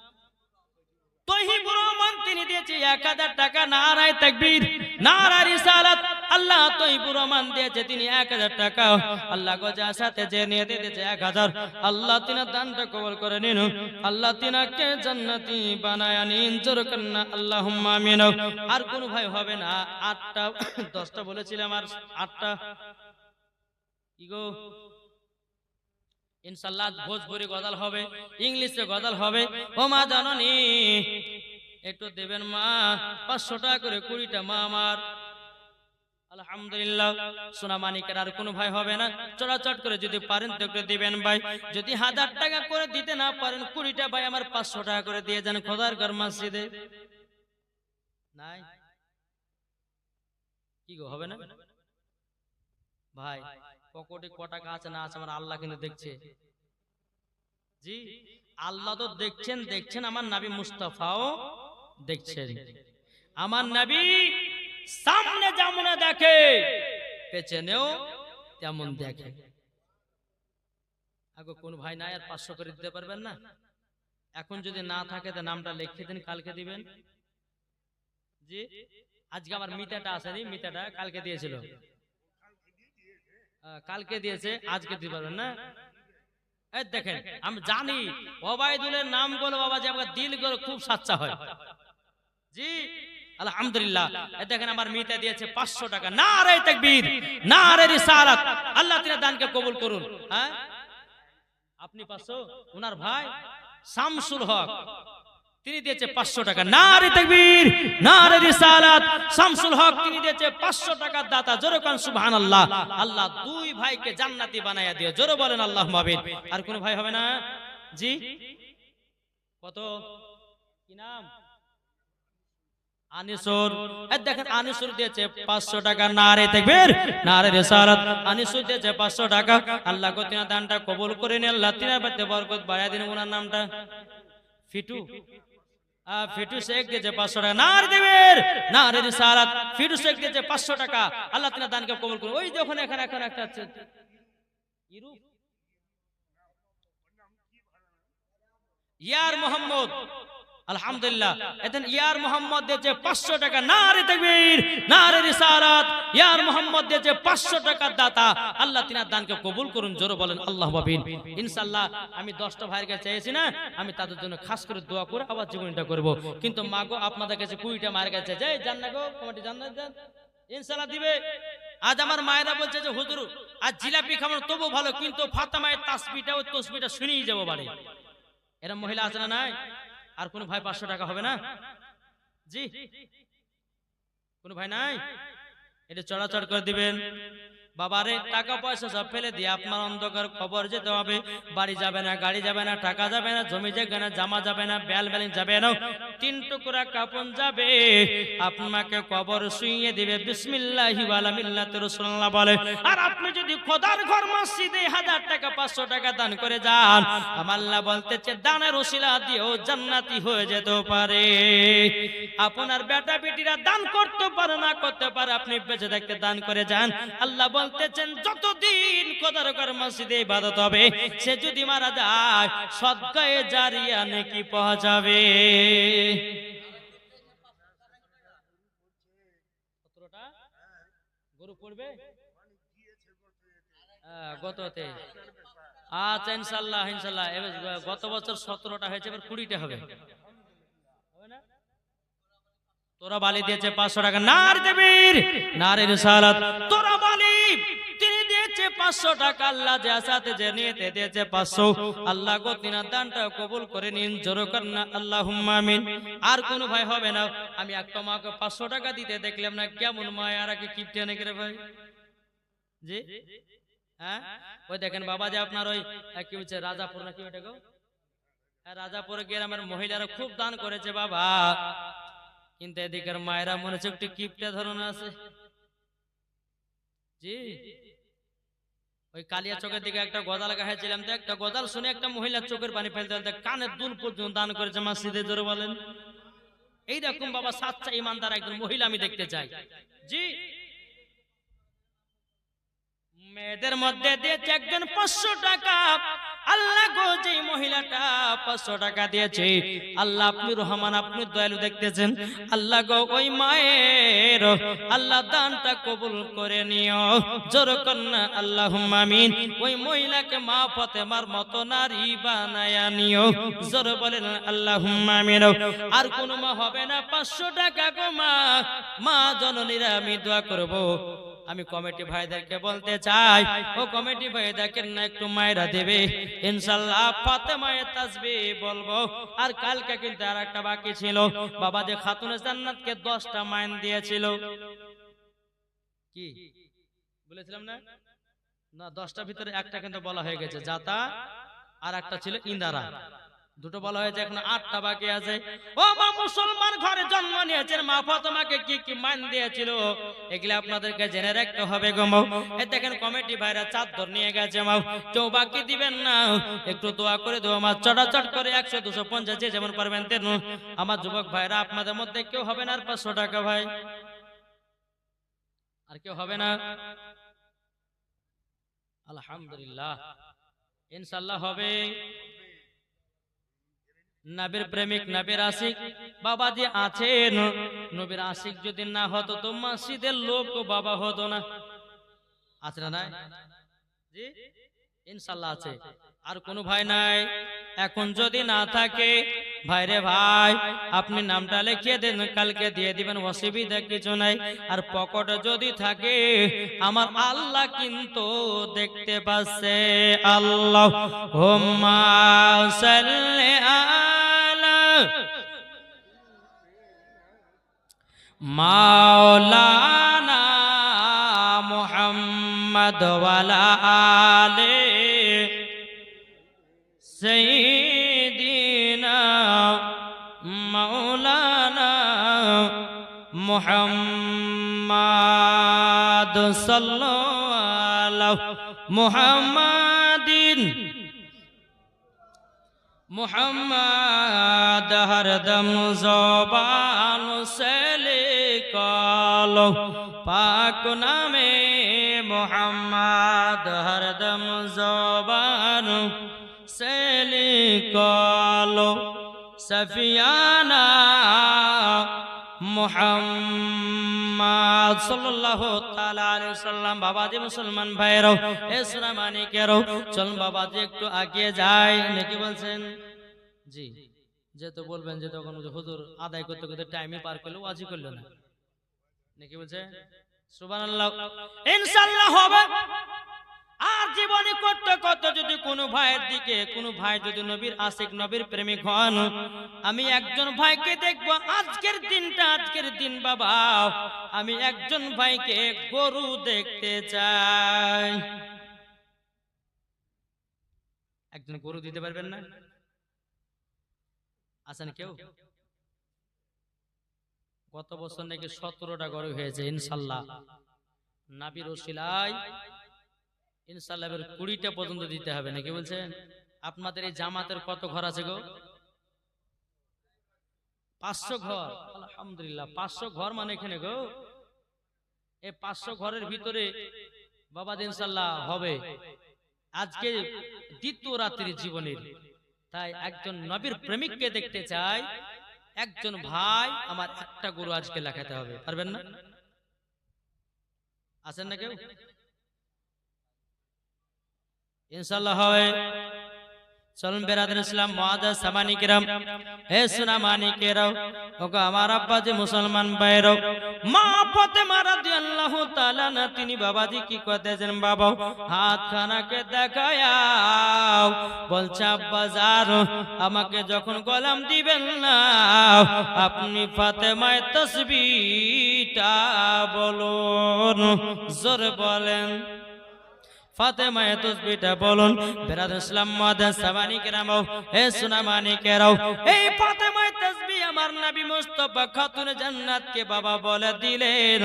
তহিবুর রহমান, তিনি দিয়েছে 1000 টাকা। নারায়ে তাকবীর, নারায়ে রিসালাত। আল্লাহ তহিবুর রহমান দিয়েছে তিনি 1000 টাকা। আল্লাহ গজা সাথে যে নিয়ে দিয়েছে 1000, আল্লাহ তিনার দানটা কবুল করে নিন। আল্লাহ তিনাকে জান্নাতি বানায় নিন। জোরে কন্না আল্লাহুম্মা আমিন। আর কোন ভাই হবে না? 8টা 10টা বলেছিলাম, আর 8টা। কি গো, ইনশাআল্লাহ ভোজপুরি গজল হবে, ইংলিশে গজল হবে। ও মা জাননি, একটু দেবেন মা 500 টাকা করে 20টা মা আমার। আলহামদুলিল্লাহ। সোনামানিকের আর কোনো ভাই হবে না? চড়াচট করে যদি পারেন তো একটু দিবেন ভাই। যদি 1000 টাকা করে দিতে না পারেন, 20টা ভাই আমার 500 টাকা করে দিয়ে যান খোদার ঘর মসজিদে। নাই? কি গো, হবে না ভাই? পকেটে ক টাকা আছে না আছে আমার আল্লাহ কিন্তু দেখছে। জি, আল্লাহ তো দেখছেন, দেখছেন। আমার নবী মুস্তাফাও দেখছেন। আমার নবী সামনে যেমন দেখে, পেছনেও তেমন দেখে। আগে কোন ভাই নাই আর 500 করে দিতে পারবেন না? এখন যদি না থাকে তো নামটা লিখে দিন, কালকে দিবেন। জি, আজকে আমার মিতাটা আসেনি, মিতাটা কালকে দিয়েছিল। কালকে দিয়েছে, আজকে দিতে পারবেন না? এই দেখেন, আমি জানি ওবাইদুলের নাম গুলো বাবা যে আপনার দিল গুলো খুব সাচ্চা হয়। জি, আলহামদুলিল্লাহ। এই দেখেন আমার মিতা দিয়েছে 500 টাকা। নারে তাকবীর, নারে রিসালাত। আল্লাহ তিনার দানকে কবুল করুন। হ্যাঁ, আপনি 500, ওনার ভাই শামসুল হক তিনি দিয়েছে 500 টাকা। নারে তাকবীর, নারে রিসালাত। শামসুল হক তিনি দিয়েছে 500 টাকার দাতা। জোরে কোন সুবহানাল্লাহ। আল্লাহ দুই ভাইকে জান্নাতি বানায়া দিও। জোরে বলেন আল্লাহুম্মা আমিন। আর কোন ভাই হবে না? জি, কত? কি নাম? আনিসুর। এই দেখেন আনিসুর দিয়েছে 500 টাকা। নারে তাকবীর, নারে রিসালাত। আনিসুর দিয়েছে 500 টাকা। আল্লাহ কো তিনার দানটা কবুল করে নিন। আল্লাহ তিনার বাতে বরকত বাড়ায় দিন। ওনার নামটা ফিটু। ফিটু শেখ দিয়েছে 500 টাকা। নারে তাকবীর, নারে রিসালাত। ফিটু শেখ দিয়েছে 500 টাকা। আল্লাহ তিনার দানকে কবুল করুন। ওই যখন এখানে এখন একটা আছে ইরু ইয়ার মোহাম্মদ, আলহামদুলিল্লাহ। এতেন ইয়ার মোহাম্মদ দিয়েছে 500 টাকা। নারে তাকবীর, নারে রিসালাত। ইয়ার মোহাম্মদ দিয়েছে 500 টাকার দাতা। আল্লাহ তিনার দানকে কবুল করুন। জোরে বলেন আল্লাহুম্মা আমিন। ইনশাআল্লাহ আমি 10টা ভাইয়ের কাছে চেয়েছি না, আমি তাদের জন্য খাস করে দোয়া করে আবার জীবনটা করব। কিন্তু মাগো আপনাদের কাছে 20টা মায়ের কাছে যাই, জান না গো, কমিটি জান্নাত দেন, ইনশাআল্লাহ দিবে। আজ আমার মায়েরা বলছে যে হুজুর আজ জিলাপি খাবেন তবু ভালো, কিন্তু ফাতেমায়ের তাসবিহটা ওই তসবিহটা শুনেই যাব বাড়ি। এরকম মহিলা আছে না নাই? আর কোন ভাই 500 টাকা হবে না? জি, কোন ভাই নাই? এটা চড়াচড় করে দিবেন। বাবারে টাকা পয়সা সব ফেলে দিয়ে আপনার অন্ধকার কবর যেতে হবে। বাড়ি যাবে না, গাড়ি যাবে না, টাকা যাবে না, জমি জায়গা না, জামা যাবে না, ব্যালেন্স যাবে না, 3 টুকরা কাপন যাবে। আপনাকে কবর শুইয়ে দিবে বিসমিল্লাহি ওয়ালা মিল্লাতি রাসূলুল্লাহ বলে। আর আপনি যদি খোদার ঘর মসজিদে 1000 টাকা 500 টাকা দান করে যান, আমার আল্লাহ বলতেছে দানের ওসিলা দিয়েও জান্নাতি হয়ে যেতে পারে। আপনার বেটা বেটিরা দান করতে পারে না করতে পারে, আপনি বেঁচে থাকতে দান করে যান। আল্লাহ বলতেছেন যতদিন খোদার ঘর মসজিদে ইবাদত হবে, সে যদি মারা যায় সদকায়ে জারিয়া নেকি পৌঁছাবে। গরু পড়বে গততে। আচ্ছা ইনশাআল্লাহ ইনশাআল্লাহ, গত বছর 17টা হয়েছে, এবার 20টা হবে। তোরা বালি দিয়েছে 500 টাকা, নারে তাকবীর নারে রিসালাত। তোরা বালি তিনি দিয়েছে 500 টাকা, আল্লাহ যে আসাতে যে নিয়েতে দিয়েছে 500। আল্লাহ গো তিনার দানটা কবুল করে নিন, জোরে করেন না আল্লাহুম্মা আমিন। আর কোন ভাই হবে না। আমি একটা মাকে 500 টাকা দিতে দেখলাম না, কেমন মায় আর কি কিপটে নাকি রে ভাই? জি হ্যাঁ, ওই দেখেন বাবা যে আপনার ওই কি বলছে রাজাপুর নাকি ওটা গো, রাজাপুরে গ্রামের মহিলারা খুব দান করেছে বাবা, কিন্তু এদিকের মায়েরা মনে হচ্ছে একটু কিপটা ধরনের আছে। জি ওই কালিয়া চোখের দিকে একটা গজাল গাইছিলাম, তো একটা গজাল শুনে একটা মহিলার চোখের পানি ফেলতে কানের দুল পর্যন্ত দান করেছে মসজিদে, জোরে বলেন। এইরকম বাবা সাচ্চা ইমানদার একজন মহিলা আমি দেখতে চাই। জি মেয়েদের মধ্যে দিয়েছে একজন 500 টাকা। আল্লাহ গো যে মহিলাটা 500 টাকা দিয়েছে, আল্লাহ আপনি রহমান, আপনি দয়ালু দেখতেছেন। আল্লাহ গো ওই মায়ের আল্লাহ দানটা কবুল করে নিও, জোরে কন্না আল্লাহুম্মা আমিন। ওই মহিলাকে মা ফাতেমার মতো নারী বানায়া নিও, জোরে বলেন আল্লাহুম্মা আমিন। আর কোন মা হবে না 500 টাকা গো মা, মা জননীরা আমি দোয়া করব। আমি কমিটি ভাইদেরকে বলতে চাই, ও কমিটি ভাইদেরকে না একটু মায়েরা দেবে ইনশাআল্লাহ, ফাতেমায়ে তাসবিহ বলবো। আর কালকে কিন্তু আর একটা বাকি ছিল, বাবা যে খাতুনে জান্নাতকে 10টা মাইন দিয়েছিল, কি বলেছিলাম না? না 10টার ভিতরে একটা কিন্তু বলা হয়ে গেছে, জাতা, আর একটা ছিল ইন্দারা, দুটো বলা হয়েছে, এখন 8টা বাকি আছে। ও মা মুসলমান ঘরে জন্ম নিয়েছেন, মা ফাতেমাকে কি কি মান দিয়েছিল এগুলা আপনাদেরকে জেনে রাখতে হবে গো মা। এই দেখেন কমিটি ভাইরা চাদর নিয়ে গেছে মা, কেউ বাকি দিবেন না, একটু দোয়া করে দেবো মা, চটাচট করে 100 250 যে যেমন পারবেন তেন। আমার যুবক ভাইরা আপনাদের মধ্যে কেউ হবে না আর 500 টাকা ভাই? আর কেউ হবে না? আলহামদুলিল্লাহ ইনশাআল্লাহ হবে। নবীর প্রেমিক নবীর আশিক বাবা যে আছেন, নবীর আশিক যদি না হতো তো মসজিদের লোক বাবা হতো না। আছে না? নাই জি ইনশাআল্লাহ আছে। আর কোন ভাই নাই? এখন যদি না থাকে ভাইরে ভাই আপনি নামটা লিখিয়ে দেন, কালকে দিয়ে দিবেন, অসুবিধা কিছু নাই। আর পকেটে যদি থাকে আমার আল্লাহ কিন্তু দেখতে পাচ্ছে। আল্লাহুম্মা সাল্লি আলা মাওলানা মুহাম্মদ ওয়ালা আলে সাইয়্যিদিনা মাওলানা মুহাম্মদ সাল্লাল্লাহু মুহাম্মাদিন মুহাম্মদ হরদম জবান সে লিখলো, পাক নামে মুহাম্মদ হরদম জবান সে লিখলো, সফিয়ানা মুহাম্মদ সাল্লাল্লাহু তাআলা আলাইহি ওয়াসাল্লাম। বাবাজি মুসলমান ভাইরাও ইসলাম মানিকেরও চল বাবাজি একটু আগিয়ে যায় নাকি বলছেন? জি যেহেতু বলবেন যে তখন হুজুর আদায় করতে করতে টাইমে পার করলো, ওয়াজি করলো না নাকি বলছে? সুবহানাল্লাহ ইনশাআল্লাহ হবে। আর জীবনে করতে করতে যদি কোনো ভাইয়ের দিকে কোনো ভাই যদি নবীর আশিক নবীর প্রেমিক হন, আমি একজন ভাইকে দেখবো আজকের দিন বাবা আমি একজন ভাইকে গরু দেখতে চাই। একজন গরু দিতে পারবেন না? আছেন কেউ? গত বছর নাকি 17টা গরু হয়েছে ইনশাল্লাহ, নাবির ওসিলায় ইনশাল্লাহ 20টা পর্যন্ত দিতে হবে নাকি বলছেন? আপনাদের এই জামাতের কত ঘর আছে গো? 500 ঘর। আলহামদুলিল্লাহ, 500 ঘর মানে এখানে গো, এই 500 ঘরের ভিতরে বাবা ইনশাল্লাহ হবে আজকে দ্বিতীয় রাত্রির জীবনের। তাই একজন নবীর প্রেমিককে দেখতে চাই, একজন ভাই আমার একটা গরু আজকে লেখাতে হবে। পারবেন না? আছেন না কেউ? ইনশাআল্লাহ হবে। চলুন বেরাদার ইসলাম মুআজ্জাজ সামানি কিরাম, হে সোনা মানিকেরাও, ওগো আমার আব্বাজি মুসলমান ভাইরাও, মা ফাতেমা রাদিয়াল্লাহু তাআলা না তিনি বাবাজি কি করতেছেন? বাবা হাত খানাকে দেখায়াও, বলছে আব্বা যার আমাকে যখন গোলাম দিবেন না আপনি ফাতেমায় তাসবিহটা বলুন। জোরে বলেন ফাতেমায়ে তাসবিহটা বলুন। বেরাদার ইসলাম মুআজ্জাজ সামানি কিরাম, হে সোনা মানিকেরাও, এই ফাতেমায়ে তাসবিহ আমার নবী মুস্তাফা খাতুন জান্নাতকে বাবা বলে দিলেন।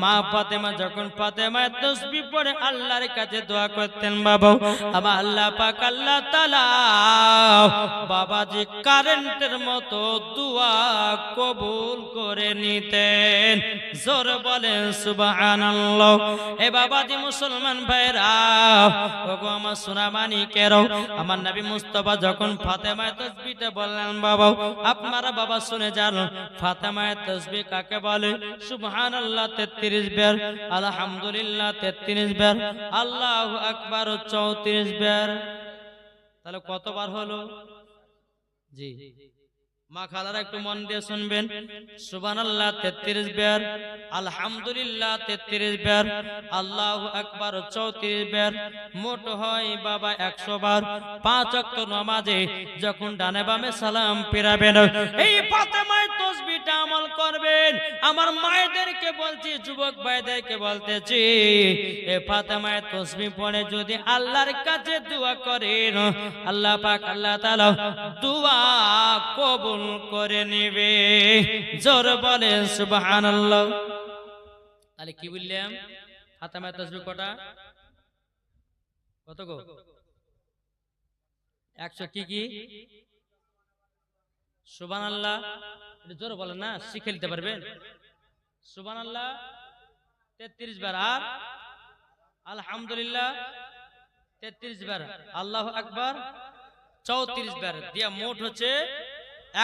মা ফাতেমা যখন ফাতেমায়ে তাসবিহ পড়ে আল্লাহর কাছে দোয়া করতেন, বাবা আমার আল্লাহ পাক আল্লাহ তাআলা বাবাজি কারেন্টের মতো দোয়া কবুল করে নিতেন। জোরে বলেন সুবহানাল্লাহ। এ বাবাজি মুসলমান ভাইরা, ওগো আমার সোনা মানিকেরাও, আমার নবী মুস্তাফা যখন ফাতেমায়ে তাসবিহটা বললেন, বাবা আপনারা বাবা শুনে যান ফাতেমায়ে তাসবিহ কাকে বলে? সুবহানাল্লাহ 33 বার, আলহামদুলিল্লাহ 33 বার, আল্লাহু আকবার 34 বার। তাহলে কতবার হলো? জি মা খালারা একটু মন দিয়ে শুনবেন। সুবহানাল্লাহ 33 বার, আলহামদুলিল্লাহ 33 বার, আল্লাহু আকবার 34 বার, মোট হয় বাবা 100 বার। 5 ওয়াক্ত নামাজে যখন ডানে বামে সালাম ফিরাবেন এই ফাতেমায়ে তাসবিহটা আমল করবেন। আমার মায়েদেরকে বলছি, যুবক ভাইদেরকে বলতেছি, এই ফাতেমায়ে তাসবিহ পড়ে যদি আল্লাহর কাছে দোয়া করেন আল্লাহ পাক আল্লাহ তাআলা দোয়া কবুল করে নেবে। জোরে বলেন সুবহানাল্লাহ। তাহলে কি বললাম? ফাতেমায়ে তাসবিহ কটা? কত গো? 100 কি? সুবহানাল্লাহ। এটা জোরে বলেন না, শিখে নিতে পারবেন। সুবহানাল্লাহ 33 বার, আর আলহামদুলিল্লাহ 33 বার, আল্লাহু আকবার 34 বার, দিয়া মোট হচ্ছে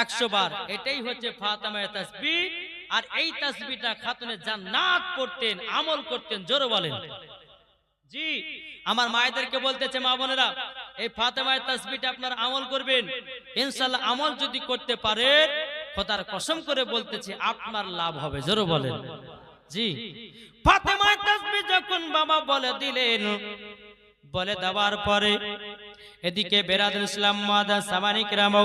100 বার। এটাই হচ্ছে ফাতেমায়ে তাসবিহ। আর এই তাসবিহটা খাতুনে জান্নাত পড়তেন, আমল করতেন। জোরে বলেন। জি আমার মায়েদেরকে বলতেছে, মা বোনেরা এই ফাতেমায়ে তাসবিহটা আপনারা আমল করবেন। ইনশাআল্লাহ আমল যদি করতে পারেন খোদার কসম করে বলতেছি আপনার লাভ হবে। জোরে বলেন। জি ফাতেমায়ে তাসবিহ যখন বাবা বলে দিলেন, বলে দেওয়ার পরে এদিকে বেরাদার ইসলাম মুআজ্জাজ সামানি কিরাম,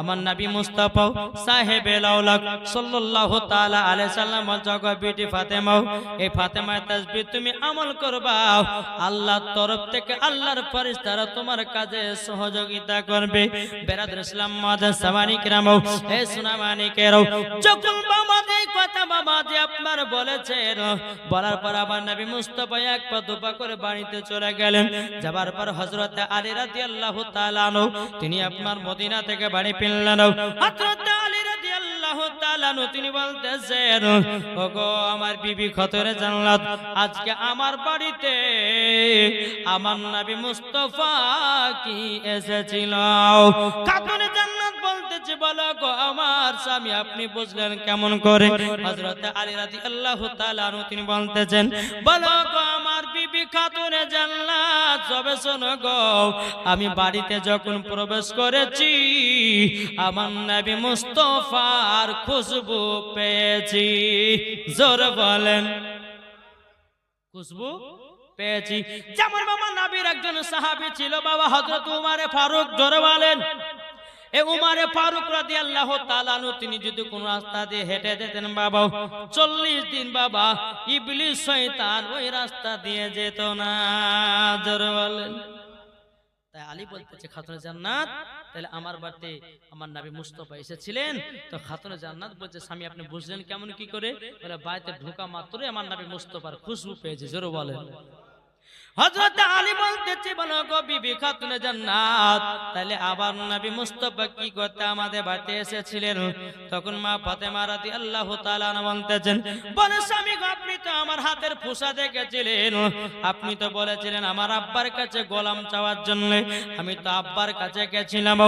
আমার নবী মুস্তাফা সাহেবে লাউলাক সাল্লাল্লাহু তাআলা আলাইহি সাল্লাম বলছো বিটি ফাতেমা, এই ফাতেমায়ে তাসবিহ তুমি আমল করবা, আল্লাহর তরফ থেকে আল্লাহর ফেরেশতারা তোমার কাজে সহযোগিতা করবে। বেরাদার ইসলাম মুআজ্জাজ সামানি কিরাম, হে সোনা মানিকেরাও, যখন বাবা এই কথা বাবা যে আপনার বলেছেন, বলার পর আমার নবী মুস্তাফা এক পা দুপা করে বাড়িতে চলে গেলেন। যাবার পর হযরত আলী রাদিয়াল্লাহু তাআলা আনহু তিনি আপনার মদিনা থেকে বাড়ি ফিরলেন। হযরত আলী রাদিয়াল্লাহু তাআলা আনহু তিনি বলতেছেন, ওগো আমার বিবি খাতুনে জান্নাত, আজকে আমার বাড়িতে আমার নবী মুস্তাফা কি এসেছিল। খাতুনে জান্নাত বলতেছে, বলো গো আমার স্বামী আপনি বুঝলেন কেমন করে? হযরত আলী রাদিয়াল্লাহু তাআলা আনহু তিনি বলতেছেন, বলো গো আমার বিবি খাতুনে জান্নাত, সবে শোনো গো, আমি বাড়িতে যখন প্রবেশ করেছি আমার নবী মুস্তাফার খুশবু পেয়েছি। জোরে বলেন। খুশবু পেয়েছি। যেমন বাবা নবীর একজন সাহাবী ছিল বাবা হযরত উমারে ফারুক, জোরে বলেন। এ উমারে ফারুক রাদিয়াল্লাহু তাআলা আনহু তিনি যদি কোন রাস্তা দিয়ে হেঁটে যেতেন বাবা 40 দিন বাবা ইবলিস শয়তান ওই রাস্তা দিয়ে যেত না, জোরে বলেন। তাই আলী বলতেছে খাতুনে জান্নাত, তাহলে আমার বাড়িতে আমার নবী মুস্তাফা এসেছিলেন, তো খাতুনে জান্নাত বলছে স্বামী আপনি বুঝলেন কেমন কি করে? বলে বাড়িতে ঢোকা মাত্রই আমার নবী মুস্তাফার খুশবু পেয়েছে, জোরে বলেন। হযরত আলী বলতেছে বলো গো বিবি খাতুনে জান্নাত, তাহলে আবার নবী মুস্তাফা কি করতে আমাদের বাড়িতে এসেছিলেন? তখন মা ফাতেমা রাদিয়াল্লাহু তাআলা বলতেছেন বলে স্বামী গো আপনি তো আমার হাতের ফুসা দেখেছিলেন, আপনি তো বলেছিলেন আমার আব্বার কাছে গোলাম চাওয়ার জন্য, আমি তো আব্বার কাছে গেছিলাম,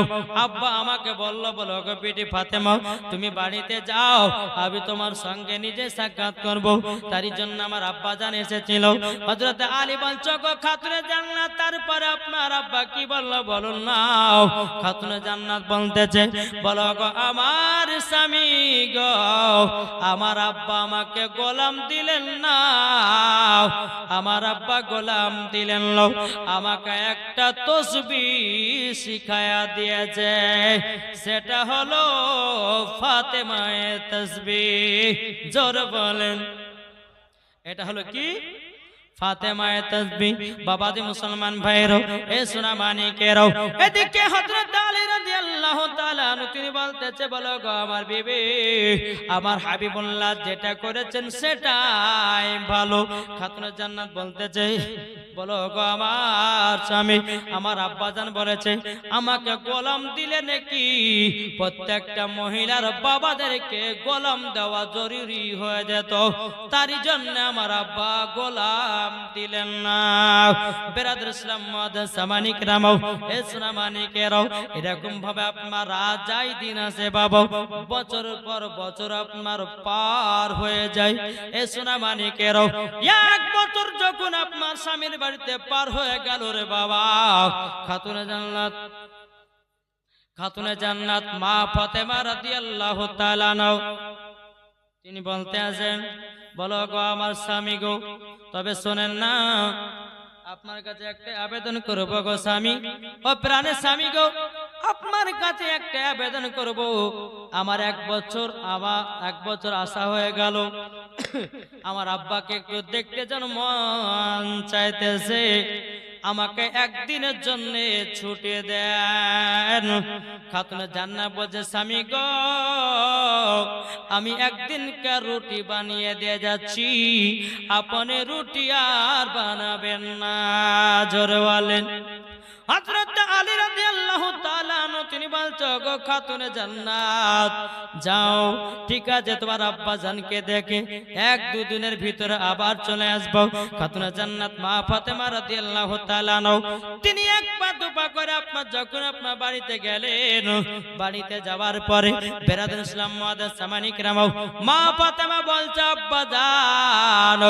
আব্বা আমাকে বললো বলো গো বিবি ফাতেমা তুমি বাড়িতে যাও, আমি তোমার সঙ্গে নিজে সাক্ষাৎ করব, তারই জন্য আমার আব্বা জান এসেছিল। হযরত আলী বলছে গো খাতুনে জান্নাত তারপরে আপনার আব্বা কি বললো বলুন না। খাতুনে জান্নাত বলতেছে বলো গো আমার স্বামী গো আমার আব্বা আমাকে গোলাম দিলেন না, আমার আব্বা গোলাম দিলেন না, আমাকে একটা তাসবিহ শিখায়া দিয়েছে, সেটা হলো ফাতেমায়ে তাসবিহ, জোরে বলেন। এটা হলো কি? ফাতেমায়ে তাসবিহ। বাবাজি মুসলমান ভাইরা এ সোনা মানিকেরাও, এদিকে হযরত আলী রাদিয়াল্লাহু তাআলা আনহু তিনি বলতেছে বলো গো আমার বিবি আমার হাবিবুল্লাহ যেটা করেছেন সেটাই ভালো। খাতুনে জান্নাত বলতেছে বলো গো আমার স্বামী আমার আব্বাজান বলেছে আমাকে গোলাম দিলে নাকি প্রত্যেকটা মহিলার বাবাদেরকে গোলাম দেওয়া জরুরি হয়ে যেত, তারই জন্য আমার আব্বা গোলাম দিলেন না। বেরাদর ইসলাম মুআদ্দাস সামানিক রামাও এ সোনা মানিকেরাও, এরকম ভাবে আপনার রাজাই দিন আছে বাবা, বছর পর বছর আপনার পার হয়ে যায়। এ সোনা মানিকেরাও, এক বছর যখন আপনার স্বামীর বাড়িতে পার হয়ে গেল রে বাবা, খাতুনে জান্নাত মা ফাতেমা রাদিয়াল্লাহু তাআলা আনহা তিনি বলতে আছেন বলো গো আমার স্বামী গো, তবে শোনেন না আপনার কাছে একটা আবেদন করব গো স্বামী, ও প্রাণের স্বামী গো আপনার কাছে একটা আবেদন করব, আমার এক বছর আশা হয়ে গেল, আমার আব্বাকে একটু দেখতে যেন মন চাইতেছে, আমাকে একদিনের জন্য ছুটি দেন। খাতুনে জান্নাত বলছে স্বামী গো আমি একদিনকার রুটি বানিয়ে দিয়ে যাচ্ছি, আপনি রুটি আর বানাবেন না, জোরে বলেন। হযরত আলী রাদিয়াল্লাহু তাআলা আনহু তিনি বলছো গো খাতুনে জান্নাত যাও ঠিক আছে তোমার আব্বা জানকে দেখে 1-2 দিনের ভিতরে আবার চলে আসবো। খাতুনে জান্নাত মা ফাতেমা রাদিয়াল্লাহু তাআলা আনহা তিনি এক পা দুপা করে যখন আপনার বাড়িতে গেলেন, বাড়িতে যাওয়ার পরে বেরাদর ইসলাম মুআদ্দাস সামানিক রামাও মা ফাতেমা বলছে আব্বা জান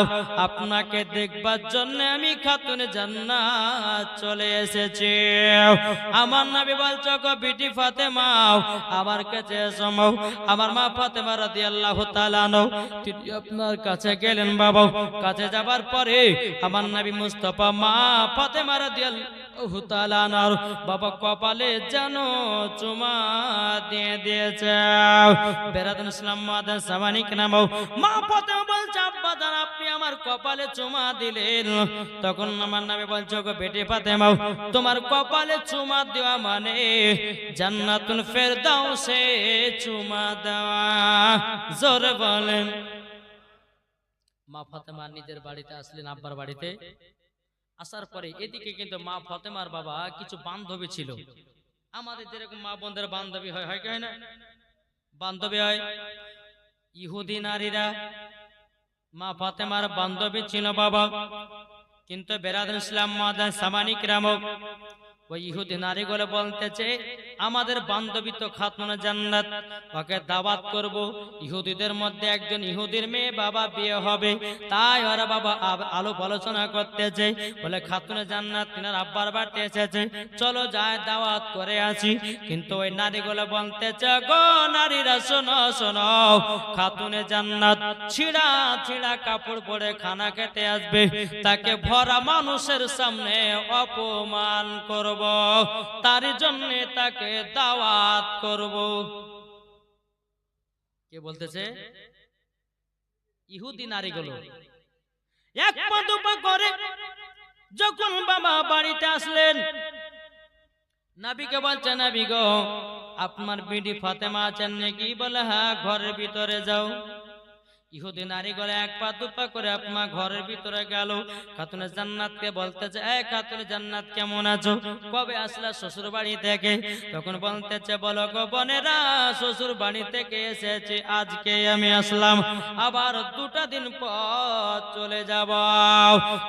আপনাকে দেখবার জন্য আমি খাতুনে জান্নাত চলে এসেছি। আমার নবী বলছো গো বিটি ফাতেমা আমার কাছে এসো। আমার মা ফাতেমা রাদিয়াল্লাহু তাআলা আনহা তিনি আপনার কাছে গেলেন বাবা, কাছে যাবার পরে আমার নবী মুস্তাফা মা ফাতেমা রাদিয়াল্লাহু তাআলা আনহার বাবা কপালে যেন চুমা দিয়ে দিয়েছে। বেরাদর ইসলাম মুআদ্দাস সামানিক নামাও মা ফাতেমা বলছে আব্বা জান আপনি আমার কপালে চুমা দিলেন, তখন আমার নবী বলছো গো বেটি ফাতেমা তোমার কপালে চুমা দেওয়া মানে জান্নাতুল ফেরদাউসে চুমা দেওয়া, জোরে বলেন। মা ফাতেমা নিজের বাড়িতে আসলেন, আব্বার বাড়িতে আসার পরে এদিকে কিন্তু মা ফাতেমার বাবা কিছু বান্ধবী ছিল, আমাদের যেরকম মা বোনদের বান্ধবী হয়, হয় কি হয় না? বান্ধবী হয়। ইহুদি নারীরা মা ফাতেমার বান্ধবী ছিল বাবা, কিন্তু বেরাদর ইসলাম মুআদ্দাস সামানিক রামাও ওই ইহুদি নারীগুলো বলতেছে আমাদের বান্ধবী তো খাতুনে জান্নাত, ওকে দাওয়াত করব। ইহুদিদের মধ্যে একজন ইহুদির মেয়ে বাবা বিয়ে হবে, তাই ওরা বাবা আলোপ আলোচনা করতেছে, বলে খাতুনে জান্নাত তিনার আব্বার বাড়িতে এসেছে, চলো যায় দাওয়াত করে আসি। কিন্তু ওই নারীগুলো বলতেছে, গো নারীরা শোনো শোনো, খাতুনে জান্নাত ছিঁড়া ছিঁড়া কাপড় পরে খানা খেতে আসবে, তাকে ভরা মানুষের সামনে অপমান করব, তার জন্য তাকে দাওয়াত করব। কে বলতেছে? ইহুদি নারীগুলো। এক পা দুপা করে যখন বাবা বাড়িতে আসলেন, নবীকে বলছে, নবী গো আপনার বিডি ফাতেমা আছেন নাকি? বলে হ্যাঁ, ঘরের ভিতরে যাও। ইহুদি নারী করে এক পা দুপা করে আপনার ঘরের ভিতরে গেল। খাতুনে জান্নাতকে বলতেছে, এই খাতুনে জান্নাত কেমন আছো? কবে আসলা শ্বশুর বাড়ি থেকে? তখন বলতেছে, বলো গো বোনেরা, শ্বশুর বাড়ি থেকে এসেছি আজকে আমি আসলাম, আবার 2টা দিন পর চলে যাব।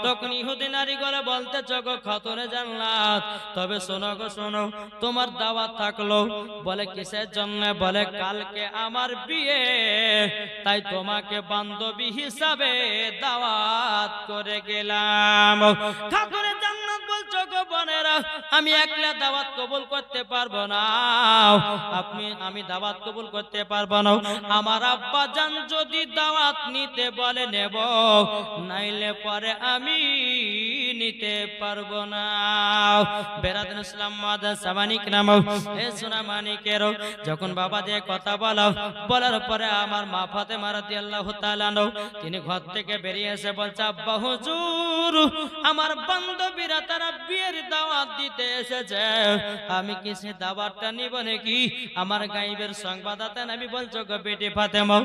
তখন ইহুদি নারী করে বলতেছে, গো খাতুনে জান্নাত, তবে শোনো গো শোনো, তোমার দাওয়াত থাকলো। বলে কিসের জন্য? বলে কালকে আমার বিয়ে, তাই তোমাকে বান্ধবী হিসাবে দাওয়াত করে গেলাম। খাতুনে জান্নাত বলছো, গো বোনেরা, আমি একলা দাওয়াত কবুল করতে পারবো না, আমি দাওয়াত কবুল করতে পারবো না। আমার আব্বা জান যদি দাওয়াত নিতে বলে নেব, নাইলে পরে আমি নিতে পারবো না। বেরাদুল ইসলাম মাদ্রাসা মানিক নাম, হে সোনা মানিকের, যখন বাবা দিয়ে কথা বলার পরে আমার মা ফাতেমা রাদিয়াল্লাহু তাআলা তিনি ঘর থেকে বেরিয়ে এসে বলছে, আব্বা হুজুর, আমার বান্ধবীরা তারা বিয়ের দাওয়াত দিতে এসেছে, আমি কি সে দাওয়াতটা নিব নাকি? আমার গায়েবের সংবাদদাতা নবী বলছো, গো বেটি ফাতেমা,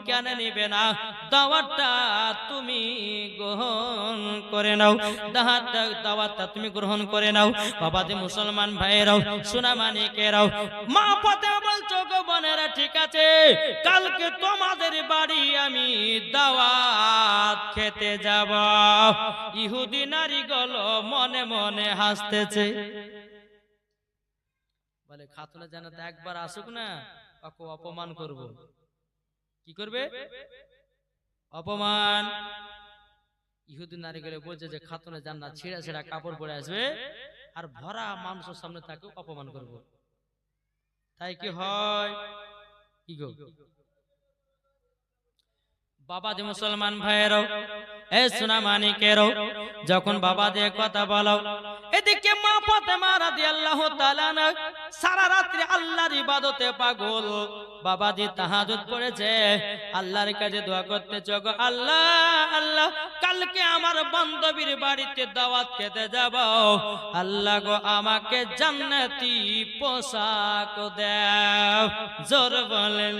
কেন নিবে না? দাওয়াতটা তুমি গ্রহণ করে নাও, দাওয়াতটা তুমি গ্রহণ করে নাও। বাবা যে মুসলমান ভাইরাও, সোনা মানিকেরাও, মা ফাতেমা বলছো, গো বোনেরা, ঠিক আছে, কালকে তোমাদের বাড়ি আমি দাওয়াত খেতে যাব। ইহুদি নারীগুলো মনে মনে হাসতেছে, বলে খাতুনে জান্নাত একবার আসুক না, ওকে অপমান করব। কি করবে? অপমান। ইহুদি নারীগুলো বলছে যে খাতুনে জান্নাত ছিঁড়া ছিঁড়া কাপড় পরে আসবে, আর ভরা মানুষের সামনে তাকে অপমান করব। তাই কি হয়? কি গো বাবা যে মুসলমান ভাইয়েরও, এ সোনা মানিকেরও, যখন বাবা যে কথা বলো, এদিকে মা ফাতেমা রাদিয়াল্লাহু তাআলা সারা রাত্রি আল্লাহর ইবাদতে পাগল। বাবা যে তাহাজ্জুদ পড়েছে, আল্লাহর কাছে দোয়া করতেছে, গো আল্লাহ আল্লাহ, কালকে আমার বান্ধবীর বাড়িতে দাওয়াত খেতে যাব, আল্লাহ গো আমাকে জান্নাতি পোশাক দাও। জোর বলেন।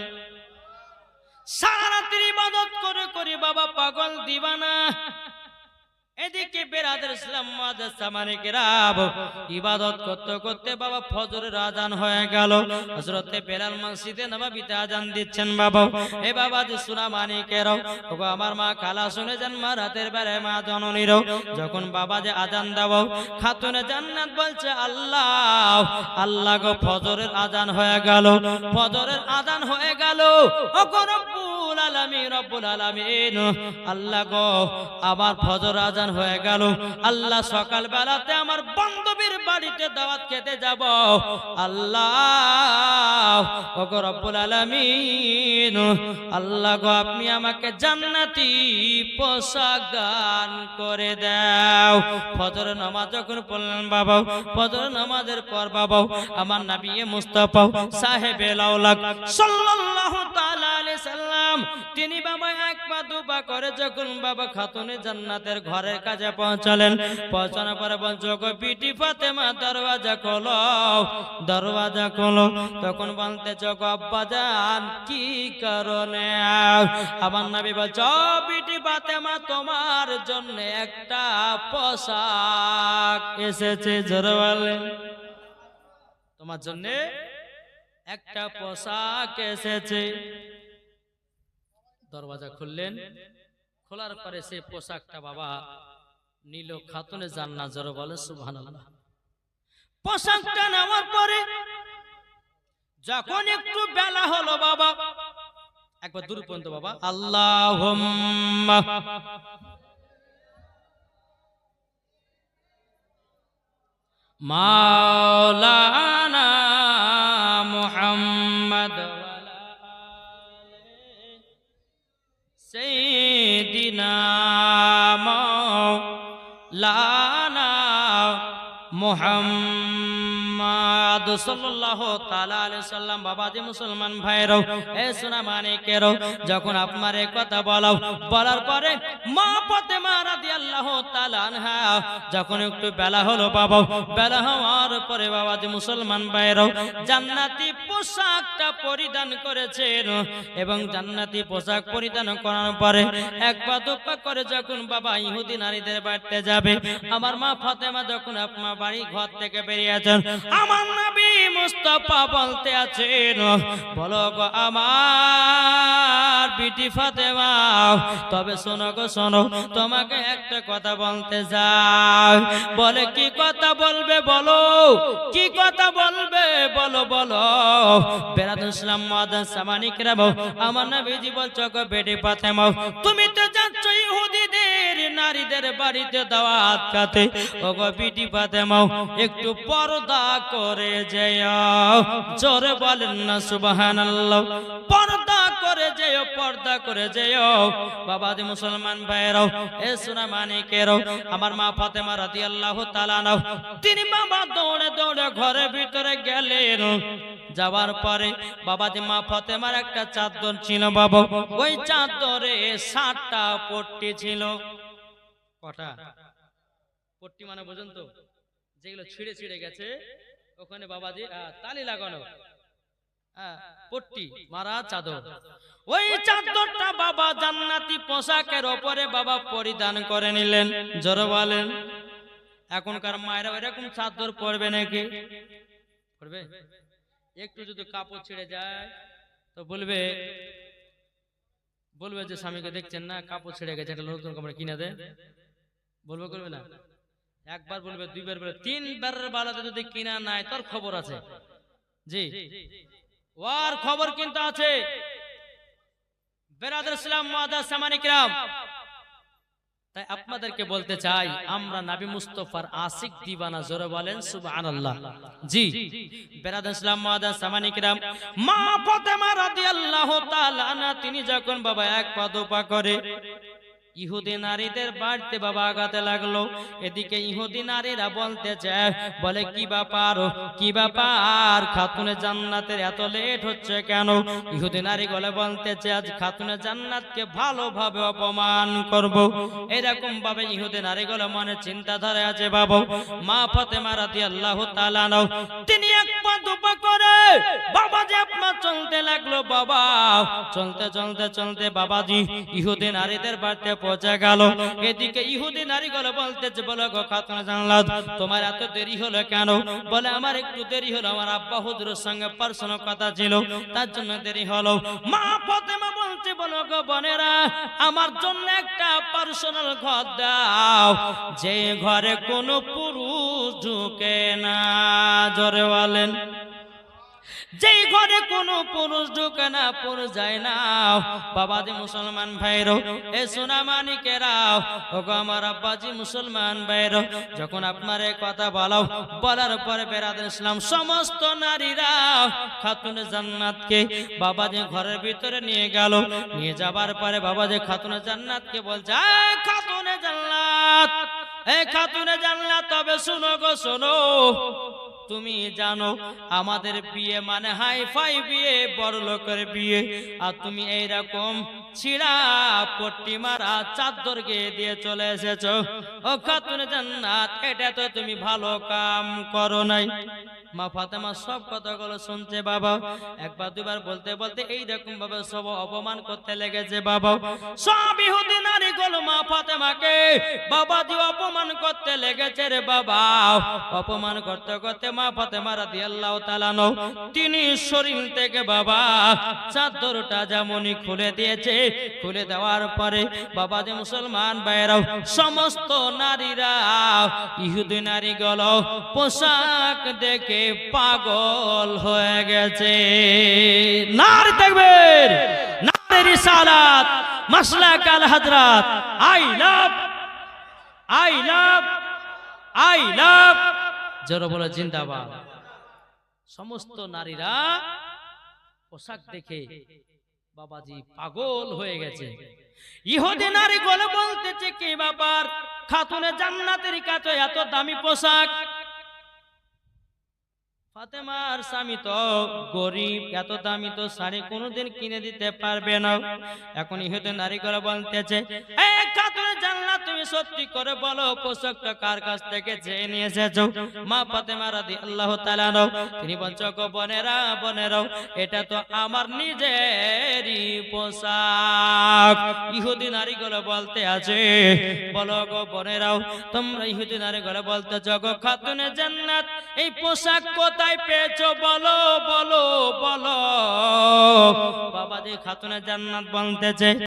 সারা রাত্রি ইবাদত করে করে বাবা পাগল দিবানা। এদিকে বেরাদুল ইসলাম মাদ্রাসা মানিকেরা ইবাদত করতে করতে বাবা ফজরের আজান হয়ে গেল। হযরতে বেলাল মসজিদে নববীতে আজান দিচ্ছেন। বাবা এ বাবা যে সোনা মানিকেরা, ওগো আমার মা খালা শুনে যান, মা রাতের বেলায় মা জননীরও, যখন বাবা যে আজান দাও, খাতুনে জান্নাত বলছে, আল্লাহ আল্লাহ গো, ফজরের আজান হয়ে গেল, ফজরের আজান হয়ে গেল, ওগো রব্বুল আলামিন, রব্বুল আলামিন, আল্লাহ গো আমার ফজর আজান হয়ে গেল, আল্লাহ সকাল বেলাতে আমার বান্ধবীর বাড়িতে দাওয়াত খেতে যাব, আল্লাহ ওগো রব্বুল আলামিন, আল্লাহ গো আপনি আমাকে জান্নাতি পোশাক দান করে দাও। ফজর নামাজ যখন পড়লেন বাবা, ফজর নামাজের পর বাবা আমার নবী মুস্তাফা সাহেবে লাউলাক সাল্লাল্লাহু তাআলা আলাইহি সাল্লাম, তিনি বাবা এক পা দুপা করে যখন বাবা খাতুনে জান্নাতের ঘরের কাছে পৌঁছালেন, পৌঁছানোর পরে বলছো, গো বিটি ফাতেমা দরওয়াজা খোলো, দরওয়াজা খোলো। তখন বলতেছ, গো আব্বা জান কি কারণে? আমার নবী বলছো, বিটি ফাতেমা তোমার জন্য একটা পোশাক এসেছে। জোরে বলেন। তোমার জন্য একটা পোশাক এসেছে। দরওয়াজা খুললেন, খোলার পরে সেই পোশাকটা বাবা নিল খাতুনে জান্নাত। জোরে বলে সুবহানাল্লাহ। পোশাকটা নেওয়ার পরে যখন একটু বেলা হলো বাবা, একবার দূর পর্যন্ত বাবা, আল্লাহুম্মা মাওলানা মুহাম্মদ সাইয়্যিদিনা মাওলানা মুহাম্মদ সাল্লাল্লাহু তাআলা আলাইহি সাল্লাম। বাবাজি মুসলমান ভাইরাও, এ সোনা মানিকেরও, যখন আপনার এই কথা বলার পরে মা ফাতেমা রাদিয়াল্লাহু তাআলা আনহা যখন একটু বেলা হলো বাবা, বেলা হওয়ার পরে বাবাজি মুসলমান ভাইরাও জান্নাতি পোশাকটা পরিধান করেছেন, এবং জান্নাতি পোশাক পরিধান করার পরে এক পা দুপা করে যখন বাবা ইহুদি নারীদের বাড়িতে যাবে, আমার মা ফাতেমা যখন আপনার বাড়ি ঘর থেকে বেরিয়েছেন, আমার নবী মুস্তাফা বলতে আছেন, বলো গো আমার বিটি ফাতেমা, তবে শোনো গো শোনো, তোমাকে একটা কথা বলতে যাই। বলে কি কথা বলবে বলো, কি কথা বলবে বলো বলো। বেরাদুল ইসলাম মুআদ্দাস সামানিকরাম, আমার নবীজি বলছো গো বেটি ফাতেমা, তুমি তো যাচ্ছ ইহুদিদের নারীদের বাড়িতে দাওয়াত খাতে, ও গো বিটি ফাতেমা একটু পর্দা করে যেও। জোরে বলেন না সুবহানাল্লাহ। পর্দা করে যেও, পর্দা করে যেও। বাবাজি মুসলমান ভাইরাও, এ সোনা মানিকেরও, আমার মা ফাতেমা রাদিয়াল্লাহু তাআলা আনহা তিনি বাবা দৌড়ে দৌড়ে ঘরের ভিতরে গেলেন। যাওয়ার পরে বাবাজি মা ফাতেমার একটা চাদর ছিল বাবা, ওই চাদরে 7টা পট্টি ছিল। কটা পট্টি মানে বুঝুন তো, যেগুলো ছিঁড়ে ছিঁড়ে গেছে ওখানে বাবাজি তালি লাগানো পট্টি মারা চাদর। ওই চাদরটা বাবা জান্নাতি পোশাকের উপরে বাবা পরিধান করে নিলেন। জোরে বলেন। এখনকার মায়েরা এরকম চাদর পরবে নাকি? পরবে? একটু যদি কাপড় ছিঁড়ে যায় তো বলবে যে স্বামীকে দেখছেন না কাপড় ছিঁড়ে গেছে, একটা নতুন কাপড় কিনে দে, বলবে করবে না? একবার বলবে, দুইবার বলবে, 3বার বালাতে যদি কিনা নাই তোর খবর আছে। জি, ওর খবর কিন্তু আছে। বেরাদুল ইসলাম মুআদ্দাস সামানিকরাম, তাই আপনাদেরকে বলতে চাই, আমরা নবী মুস্তাফার আশিক দিওয়ানা। জোরে বলেন সুবহানাল্লাহ। জি, বেরাদুল ইসলাম মুআদ্দাস সামানিকরাম, মা ফাতেমা রাদিয়াল্লাহু তাআলা আনহা তিনি যখন বাবা এক পা দুপা করে ইহুদি নারীদের বাড়িতে বাবা আগাতে লাগলো, এদিকে ইহুদি নারীরা বলতে চায়, বলে কি ব্যাপার খাতুনে জান্নাতের এত লেট হচ্ছে কেন? ইহুদি নারীগুলো বলতে চায় আজ খাতুনে জান্নাতকে ভালোভাবে অপমান করব, এরকম ভাবে ইহুদি নারীগুলো মনে চিন্তাধারা আছে বাবা। মা ফাতেমা রাদিয়াল্লাহু তাআলা আনহা তিনি এক পা দুপা করে বাবাজি আপনার চলতে লাগলো। বাবা চলতে চলতে চলতে বাবাজি ইহুদি নারীদের বাড়িতে পৌঁছে গেল। এদিকে ইহুদি নারীগুলো বলতেছে, বলো গো খাতুনে জান্নাত তোমার এত দেরি হলো কেন? বলে আমার একটু দেরি হলো, আমার আব্বা হুজুরের সঙ্গে পার্সোনাল কথা ছিল, তার জন্য দেরি হলো। মা ফাতেমা বলছে, বলো গো বোনেরা আমার জন্য একটা পার্সোনাল ঘর দাও, যে ঘরে কোনো পুরুষ ঢুকে না। জোরে বলেন। যেই ঘরে কোনো পুরুষ ঢুকে না, পুরুষ যায় না। বাবাজি মুসলমান ভাইরো, এ সোনা মানিকেরাও, ওগো আমার আব্বাজি মুসলমান ভাইরো, যখন আপনার এই কথা বলার পরে বেরাদুল ইসলাম সমস্ত নারীরা খাতুনে জান্নাতকে বাবাজি ঘরের ভিতরে নিয়ে গেল। নিয়ে যাবার পরে বাবাজি খাতুনে জান্নাতকে বলছে, খাতুনে জান্নাত, খাতুনে জান্নাত, তবে শুনো গো শোনো, তুমি জানো আমাদের বিয়ে মানে হাই ফাই বিয়ে, বড় লোকের বিয়ে, আর তুমি এইরকম ছিড়া পট্টি মারা চাদর গিয়ে দিয়ে চলে এসেছো। ও খাতুনে জান্নাত, এটা তো তুমি ভালো কাম করো নাই। মা ফাতেমা সব কথাগুলো শুনছে বাবা, একবার দুবার বলতে বলতে এইরকম ভাবে সব অপমান করতে লেগেছে বাবা। সব ইহুদি নারীগুলো মা ফাতেমাকে বাবাজি অপমান করতে লেগেছে রে বাবা। অপমান করতে করতে মা ফাতেমা রাদিয়াল্লাহু তাআলা আনহা তিনি শরীর থেকে বাবা চাদরটা যেমনই খুলে দিয়েছে, খুলে দেওয়ার পরে বাবা যে মুসলমান ভাইরাও সমস্ত নারীরা ইহুদি নারীগুলো পোশাক দেখে পাগল হয়ে গেছে। নারী তাকবীর, নারী রিসালাত, Maslak Al Hazrat, I love I love I love, জোরে বলো জিন্দাবাদ। সমস্ত নারীরা পোশাক দেখে বাবাজি পাগল হয়ে গেছে। ইহুদি নারীগুলো বলতেছে কি ব্যাপার, খাতুনে জান্নাতের কাছে এত দামি পোশাক, ফাতেমার স্বামী তো গরিব, এত দামি তো শাড়ি কোনোদিন কিনে দিতে পারবে না। এখন ইহুদি নারীগুলো বলতেছে, এই খাতুনে জান্নাত তুমি সত্যি করে বলো পোশাকটা কার কাছ থেকে চেয়ে নিয়ে এসেছো? মা ফাতেমা রাদিয়াল্লাহু তাআলা তিনি বলছো, গো বোনেরা বোনেরাও, এটা তো আমার নিজেরই পোশাক। ইহুদি নারীগুলো বলতে আছে, বলো গো বোনেরাও, তোমরা ইহুদি নারীগুলো বলতেছো, গো খাতুনে জান্নাত এই পোশাক কোথায় পেয়েছো বলো বলো বলো। বাবা যে খাতুনে জান্নাত বলতেছে,